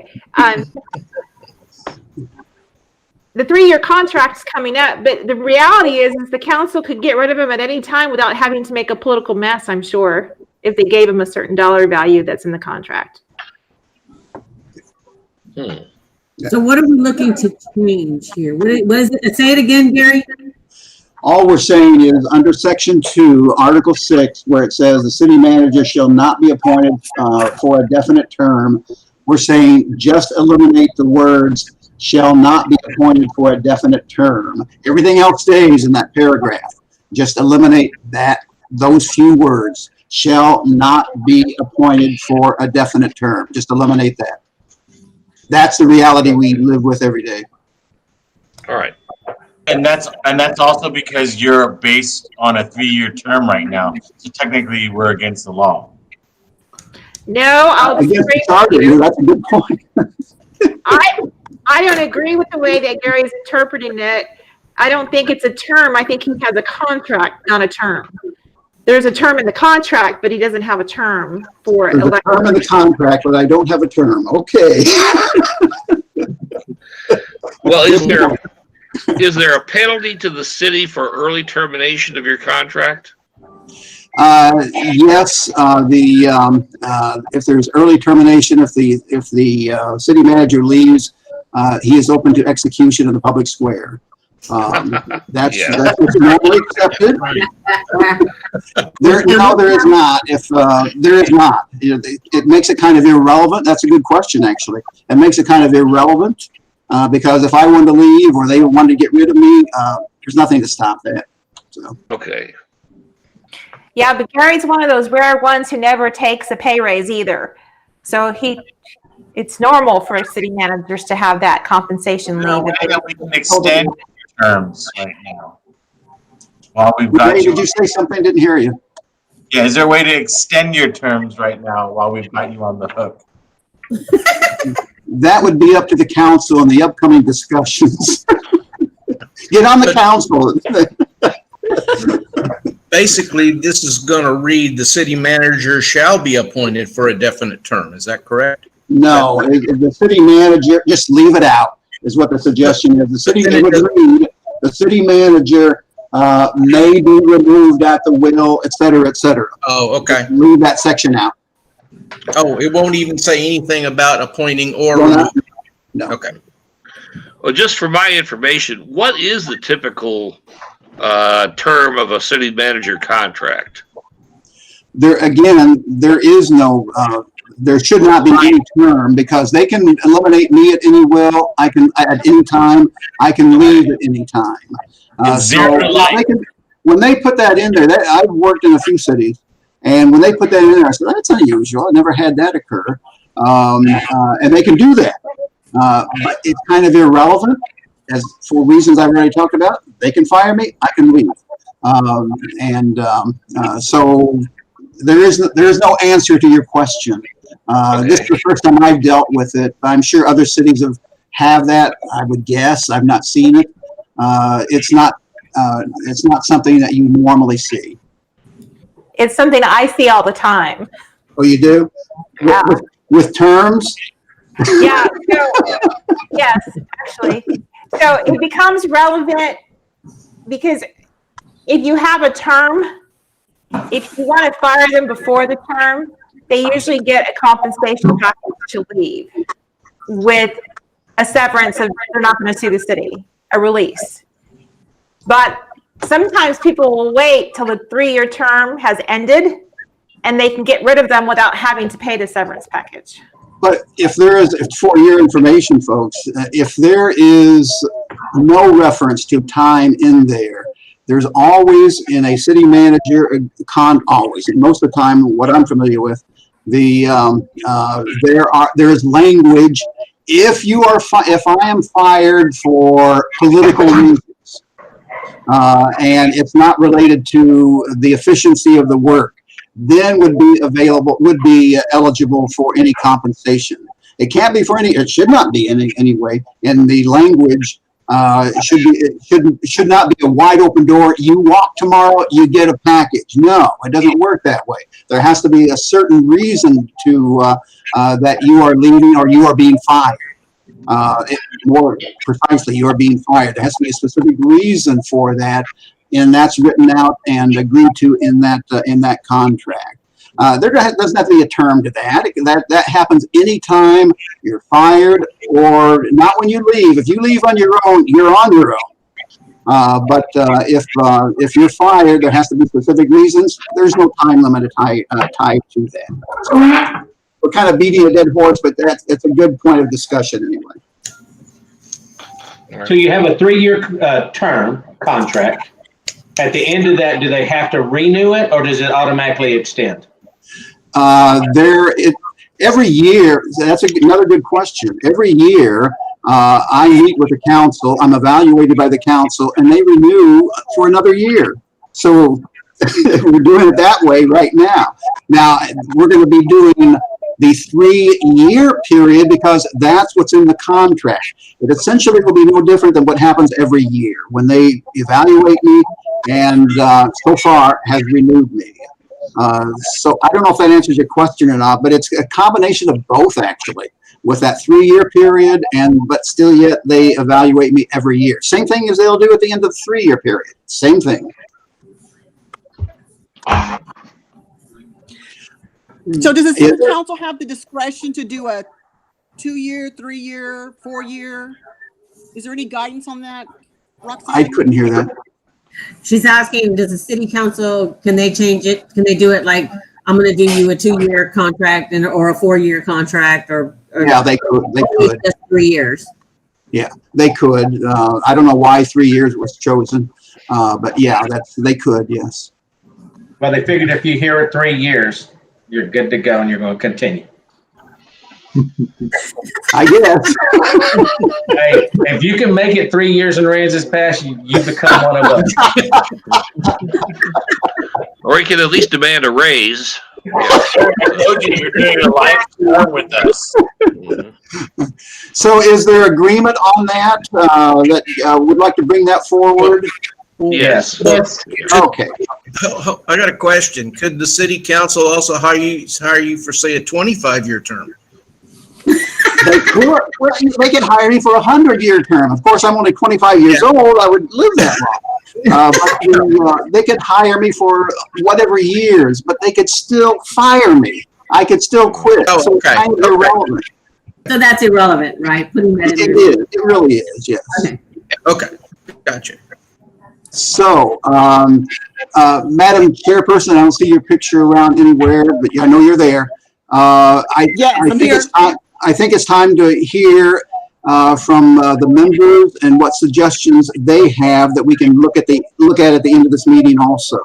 The 3-year contract's coming up, but the reality is the council could get rid of him at any time without having to make a political mess, I'm sure, if they gave him a certain dollar value that's in the contract. So what are we looking to change here? What is it? Say it again, Gary. All we're saying is under section 2, article 6, where it says the city manager shall not be appointed for a definite term, we're saying just eliminate the words shall not be appointed for a definite term. Everything else stays in that paragraph. Just eliminate those few words, shall not be appointed for a definite term. Just eliminate that. That's the reality we live with every day. All right. And that's also because you're based on a 3-year term right now. So technically, we're against the law. No, I'll disagree with you. That's a good point. I don't agree with the way that Gary's interpreting it. I don't think it's a term. I think he has a contract, not a term. There's a term in the contract, but he doesn't have a term for There's a term in the contract, but I don't have a term. Okay. Well, Is there a penalty to the city for early termination of your contract? Yes, if there's early termination, if the city manager leaves, he is open to execution in the public square. That's what's normally accepted. There is not. If there is not, it makes it kind of irrelevant. That's a good question, actually. It makes it kind of irrelevant because if I wanted to leave or they wanted to get rid of me, there's nothing to stop that. So. Okay. Yeah, but Gary's one of those rare ones who never takes a pay raise either. So it's normal for city managers to have that compensation leave. We can extend terms right now. While we've got Ray, did you say something? Didn't hear you. Yeah, is there a way to extend your terms right now while we've got you on the hook? That would be up to the council in the upcoming discussions. Get on the council. Basically, this is going to read, the city manager shall be appointed for a definite term. Is that correct? No, the city manager, just leave it out, is what the suggestion is. The city manager may be removed at the will, et cetera, et cetera. Oh, okay. Just leave that section out. Oh, it won't even say anything about appointing or Well, removing? No. Okay. Well, just for my information, what is the typical term of a city manager contract? There is no, there should not be any term because they can eliminate me at any will. At any time. I can leave at any time. When they put that in there, I've worked in a few cities, and when they put that in there, I said, that's unusual. I never had that occur. And they can do that. But it's kind of irrelevant as for reasons I've already talked about. They can fire me, I can leave. So there is no answer to your question. This is the first time I've dealt with it. I'm sure other cities have that. I would guess. I've not seen it. It's not something that you normally see. It's something I see all the time. Oh, you do? Yeah. With terms? Yeah. So, yes, actually. So it becomes relevant because if you have a term, if you want to fire them before the term, they usually get a compensation package to leave with a severance of they're not going to sue the city, a release. But sometimes people will wait till the 3-year term has ended and they can get rid of them without having to pay the severance package. But if for your information, folks, if there is no reference to time in there, there's always in a city manager, always, most of the time, what I'm familiar with, there is language. If I am fired for political reasons, and it's not related to the efficiency of the work, then would be eligible for any compensation. It can't be it should not be in any way. In the language, it should not be a wide open door. You walk tomorrow, you get a package. No, it doesn't work that way. There has to be a certain reason to that you are leaving or you are being fired. More precisely, you are being fired. There has to be a specific reason for that, and that's written out and agreed to in that contract. There doesn't have to be a term to that. That happens anytime you're fired or not when you leave. If you leave on your own, you're on your own. But if you're fired, there has to be specific reasons. There's no time limit tied to that. So we're kind of beating a dead horse, but it's a good point of discussion anyway. So you have a 3-year term contract. At the end of that, do they have to renew it or does it automatically extend? Every year, that's another good question. Every year, I meet with the council, I'm evaluated by the council, and they renew for another year. So we're doing it that way right now. Now, we're going to be doing the 3-year period because that's what's in the contract. It essentially will be no different than what happens every year when they evaluate me and so far has renewed me. So I don't know if that answers your question or not, but it's a combination of both actually, with that 3-year period, but still yet they evaluate me every year. Same thing as they'll do at the end of the 3-year period. Same thing. So does the city council have the discretion to do a 2-year, 3-year, 4-year? Is there any guidance on that, Roxanne? I couldn't hear that. She's asking, does the city council, can they change it? Can they do it like, I'm going to do you a 2-year contract or a 4-year contract or Yeah, they could. They could. Just 3 years. Yeah, they could. I don't know why 3 years was chosen, but yeah, they could. Yes. Well, they figured if you hear it 3 years, you're good to go and you're going to continue. I guess. Hey, if you can make it 3 years in Aransas Pass, you become one of us. Or you can at least demand a raise. I told you you're doing a life tour with us. So is there agreement on that, would like to bring that forward? Yes. Okay. I got a question. Could the city council also hire you for, say, a 25-year term? They could. Well, they could hire me for a 100-year term. Of course, I'm only 25 years old. I would live that long. But they could hire me for whatever years, but they could still fire me. I could still quit. Oh, So it's okay. kind of irrelevant. So that's irrelevant, right? Putting that in It there. is. It really is. Yes. Okay, gotcha. So, Madam Chairperson, I don't see your picture around anywhere, but I know you're there. I think it's time to hear from the members and what suggestions they have that we can look at at the end of this meeting also,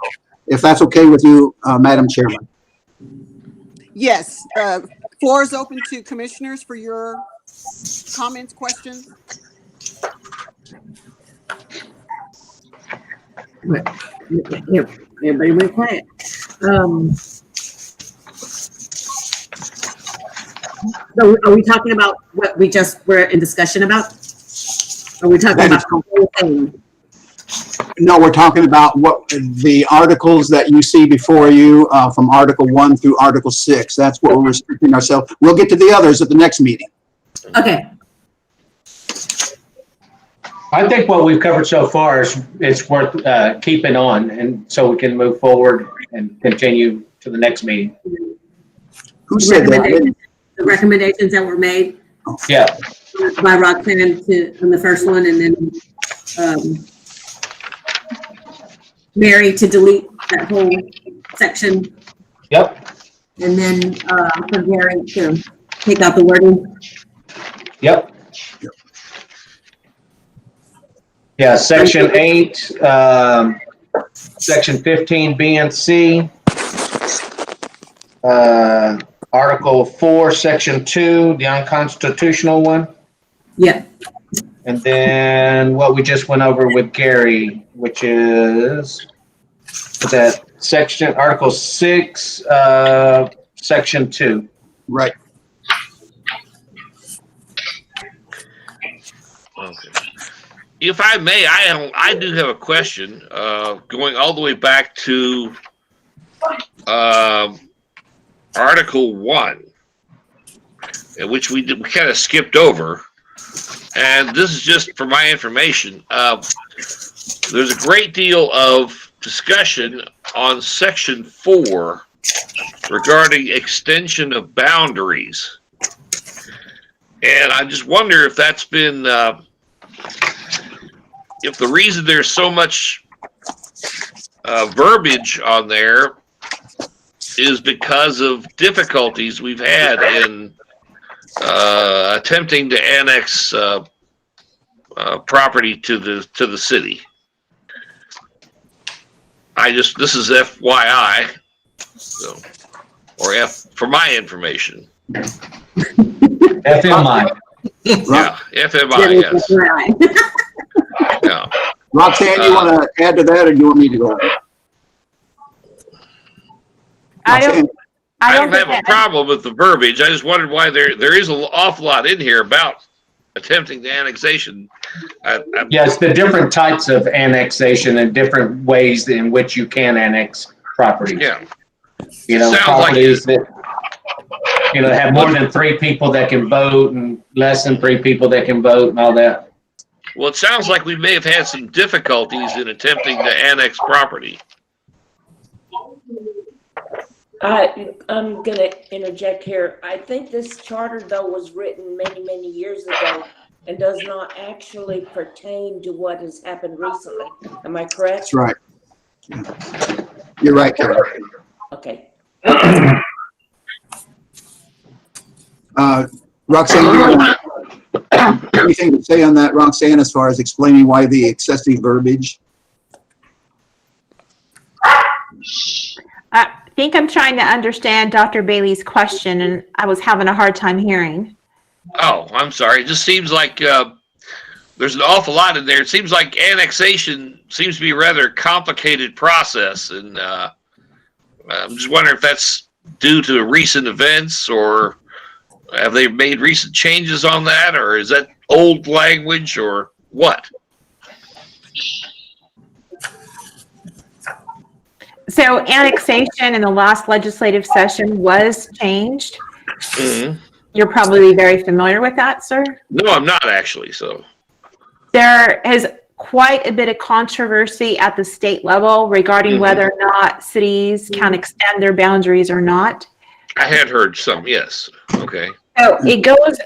if that's okay with you, Madam Chairman. Yes, floor is open to commissioners for your comments, questions. Here, everybody went quiet. So are we talking about what we just were in discussion about? Are we talking about the whole thing? No, we're talking about what the articles that you see before you from Article 1 through Article 6. That's what we're restricting ourselves. We'll get to the others at the next meeting. Okay. I think what we've covered so far is worth keeping on, and so we can move forward and continue to the next meeting. Who said that? The recommendations that were made. Yeah. By Roxanne on the first one, and then Mary to delete that whole section. Yep. And then for Gary to take out the wording. Yep. Yeah, Section 8, Section 15, B and C. Article 4, Section 2, the unconstitutional one. Yeah. And then what we just went over with Gary, which is that section, Article 6, Section 2. Right. Okay. If I may, I do have a question going all the way back to Article 1, which we kind of skipped over. And this is just for my information. There's a great deal of discussion on Section 4 regarding extension of boundaries. And I just wonder if that's been, if the reason there's so much verbiage on there is because of difficulties we've had in attempting to annex property to the city. This is FYI, so, or F for my information. FMI. Yeah, FMI, yes. Yeah. Roxanne, you want to add to that, or do you want me to go? I don't have a problem with the verbiage. I just wondered why there is an awful lot in here about attempting the annexation. Yes, the different types of annexation and different ways in which you can annex property. Yeah. You know, Sounds like properties that, you know, have more than 3 people that can vote and less than 3 people that can vote and all that. Well, it sounds like we may have had some difficulties in attempting to annex property. I'm gonna interject here. I think this charter, though, was written many, many years ago and does not actually pertain to what has happened recently. Am I correct? That's right. You're right, Karen. Okay. Roxanne, anything to say on that, Roxanne, as far as explaining why the excessive verbiage? I think I'm trying to understand Dr. Bailey's question, and I was having a hard time hearing. Oh, I'm sorry. It just seems like there's an awful lot in there. It seems like annexation seems to be a rather complicated process, and I'm just wondering if that's due to recent events, or have they made recent changes on that, or is that old language, or what? So annexation in the last legislative session was changed. Mm-hmm. You're probably very familiar with that, sir. No, I'm not actually. So There is quite a bit of controversy at the state level regarding whether or not cities can extend their boundaries or not. I had heard some, yes. Okay. So it goes,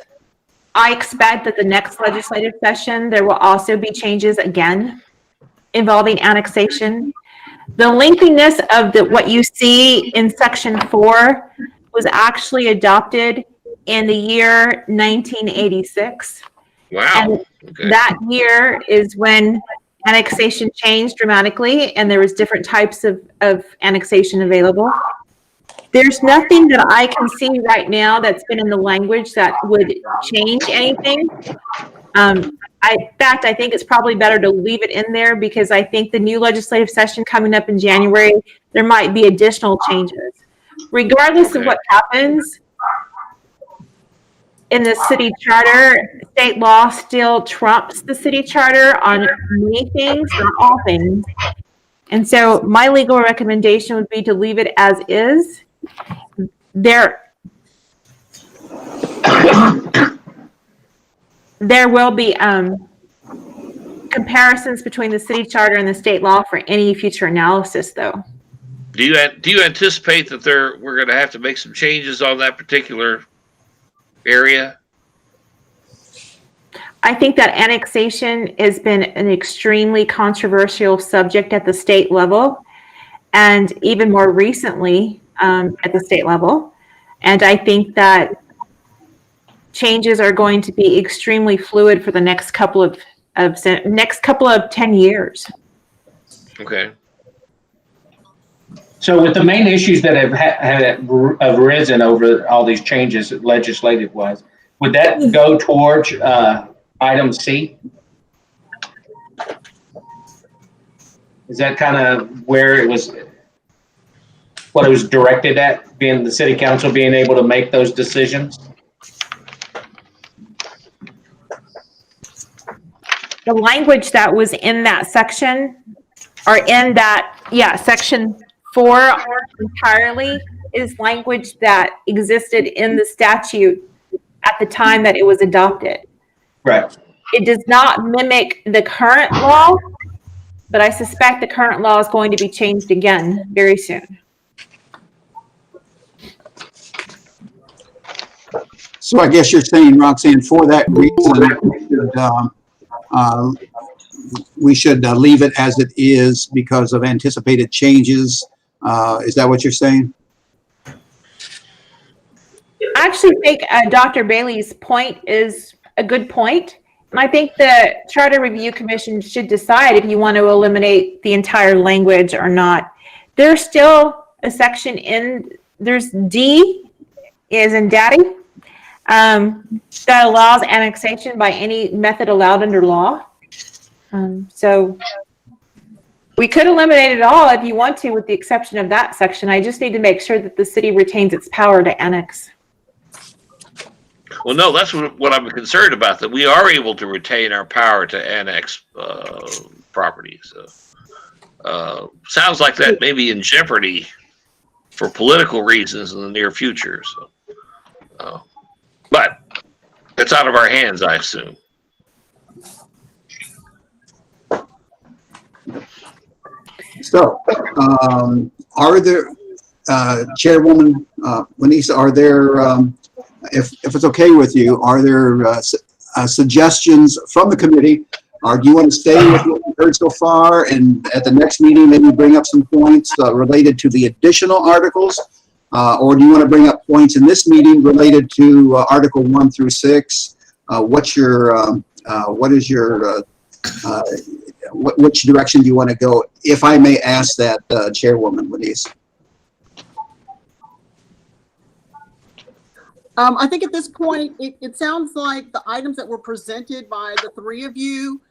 I expect that the next legislative session, there will also be changes again involving annexation. The lengthiness of what you see in section 4 was actually adopted in the year 1986. Wow. And okay. that year is when annexation changed dramatically, and there was different types of annexation available. There's nothing that I can see right now that's been in the language that would change anything. In fact, I think it's probably better to leave it in there, because I think the new legislative session coming up in January, there might be additional changes. Regardless of what happens in the city charter, state law still trumps the city charter on many things, not all things. And so my legal recommendation would be to leave it as is. There will be comparisons between the city charter and the state law for any future analysis, though. Do you anticipate that we're going to have to make some changes on that particular area? I think that annexation has been an extremely controversial subject at the state level, and even more recently at the state level. And I think that changes are going to be extremely fluid for the next couple of 10 years. Okay. So with the main issues that have arisen over all these changes legislative-wise, would that go towards item C? Is that kind of where it was, what it was directed at, being the city council being able to make those decisions? The language that was in that section, or in that, section 4 entirely, is language that existed in the statute at the time that it was adopted. Right. It does not mimic the current law, but I suspect the current law is going to be changed again very soon. So I guess you're saying, Roxanne, for that reason, we should leave it as it is because of anticipated changes. Is that what you're saying? I actually think Dr. Bailey's point is a good point. And I think the Charter Review Commission should decide if you want to eliminate the entire language or not. There's still a section there's D, is in daddy, that allows annexation by any method allowed under law. So we could eliminate it all if you want to, with the exception of that section. I just need to make sure that the city retains its power to annex. Well, no, that's what I'm concerned about, that we are able to retain our power to annex property. So sounds like that may be in jeopardy for political reasons in the near future. So, but it's out of our hands, I assume. So, are there, Chairwoman Lanisa, are there, if it's okay with you, are there suggestions from the committee? Or do you want to stay with what we've heard so far, and at the next meeting maybe bring up some points related to the additional articles? Or do you want to bring up points in this meeting related to Article 1 through 6? Which direction do you want to go? If I may ask that, Chairwoman Lanise. I think at this point, it sounds like the items that were presented by the three of you,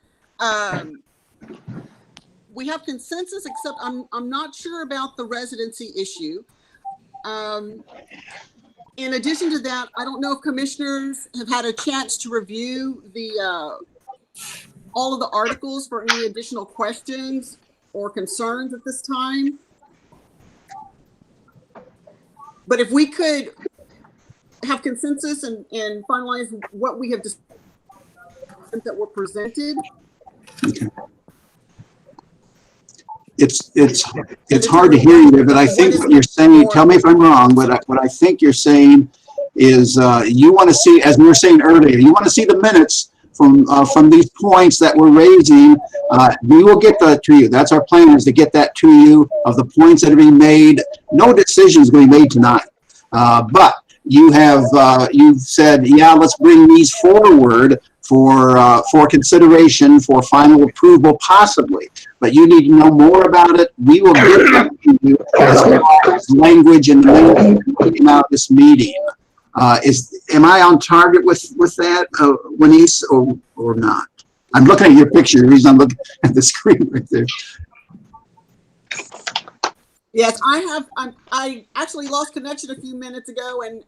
we have consensus, except I'm not sure about the residency issue. In addition to that, I don't know if commissioners have had a chance to review all of the articles for any additional questions or concerns at this time. But if we could have consensus and finalize what we have discussed that were presented. Okay. It's hard to hear you, but I think what you're saying, tell me if I'm wrong, but what I think you're saying is you want to see, as we were saying earlier, you want to see the minutes from these points that we're raising. We will get that to you. That's our plan, is to get that to you, of the points that are being made. No decisions will be made tonight, but you've said, yeah, let's bring these forward for consideration for final approval, possibly. But you need to know more about it. We will get that to you as far as language and language came out of this meeting. Am I on target with that, Wenise, or not? I'm looking at your picture. The reason I'm looking at the screen right there. Yes, I actually lost connection a few minutes ago, and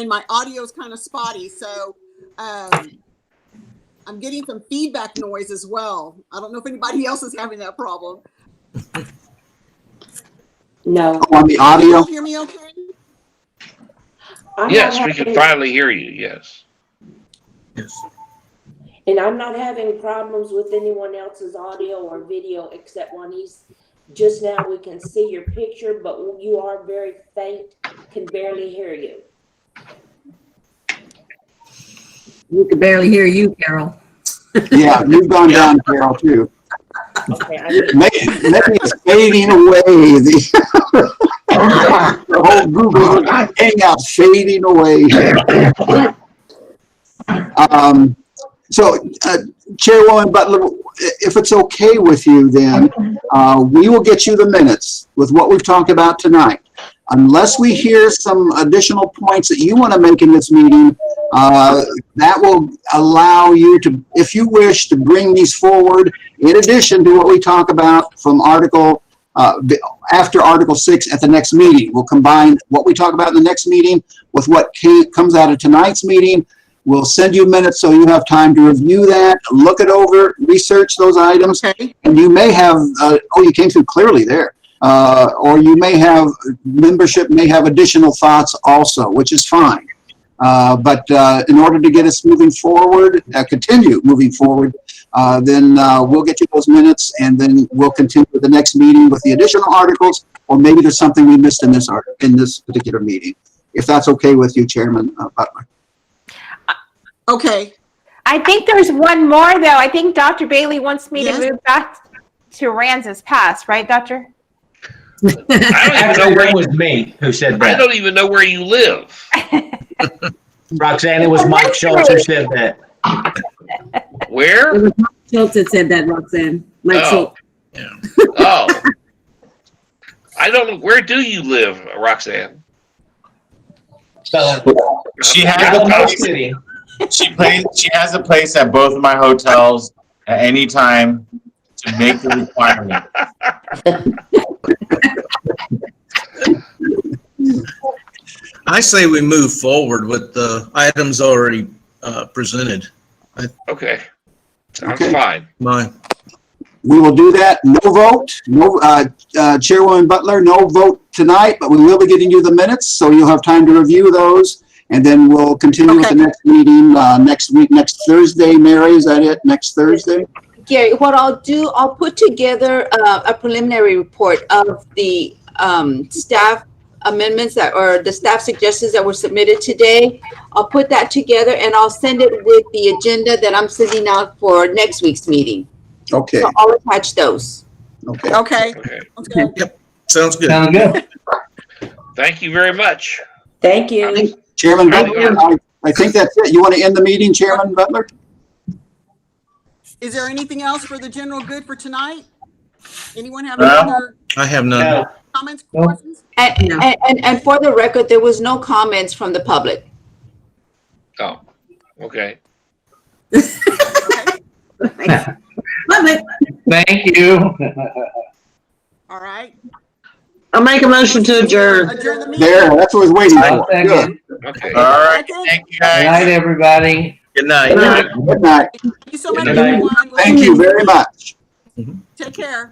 my audio is kind of spotty. So I'm getting some feedback noise as well. I don't know if anybody else is having that problem. No. On the audio? Can you hear me okay? Yes, we can finally hear you. Yes. Yes. And I'm not having problems with anyone else's audio or video except Juanice. Just now we can see your picture, but you are very faint, can barely hear you. We could barely hear you, Carol. Yeah, you've gone down, Carol, too. Okay, Maybe it's fading away. The whole Google Hangouts fading away. Chairwoman Butler, if it's okay with you, then we will get you the minutes with what we've talked about tonight. Unless we hear some additional points that you want to make in this meeting, that will allow you to, if you wish, to bring these forward in addition to what we talk about from after Article 6 at the next meeting. We'll combine what we talk about in the next meeting with what comes out of tonight's meeting. We'll send you minutes so you have time to review that, look it over, research those items, and you may have, you came through clearly there. Or you may have, membership may have additional thoughts also, which is fine. But in order to get us moving forward, continue moving forward, then we'll get you those minutes, and then we'll continue with the next meeting with the additional articles, or maybe there's something we missed in this particular meeting. If that's okay with you, Chairman Butler. Okay. I think there's one more, though. I think Dr. Bailey wants me to move back to Aransas Pass, right, Doctor? Actually, that was me who said that. I don't even know where you live. Roxanne, it was Mike Schultz who said that. Where? It was Mike Schultz that said that, Roxanne. Mike Schultz. Yeah. Oh. I don't know. Where do you live, Roxanne? She has a place. She has a place at both of my hotels at any time to make the requirement. I say we move forward with the items already presented. Okay. Sounds fine. Mine. We will do that. No vote. No, Chairwoman Butler, no vote tonight, but we will be getting you the minutes, so you'll have time to review those. And then we'll continue with the next meeting next week, next Thursday. Mary, is that it? Next Thursday? Gary, what I'll do, I'll put together a preliminary report of the staff amendments or the staff suggestions that were submitted today. I'll put that together and I'll send it with the agenda that I'm sending out for next week's meeting. Okay. So I'll attach those. Okay. Okay. Okay. Okay. Yep, sounds good. Sounds good. Thank you very much. Thank you. Chairman Butler, I think that's it. You want to end the meeting, Chairman Butler? Is there anything else for the general good for tonight? Anyone have No. any other I have none. comments, No. questions? And for the record, there was no comments from the public. Oh, okay. Thank you. All right. I'll make a motion to adjourn. Adjourn the meeting. There, that's what I was waiting for. Good. Okay. All right. Second. Thank you Good guys. night, everybody. Good night. Good night. Thank you so much, Good night. everyone. Thank you very much. Take care.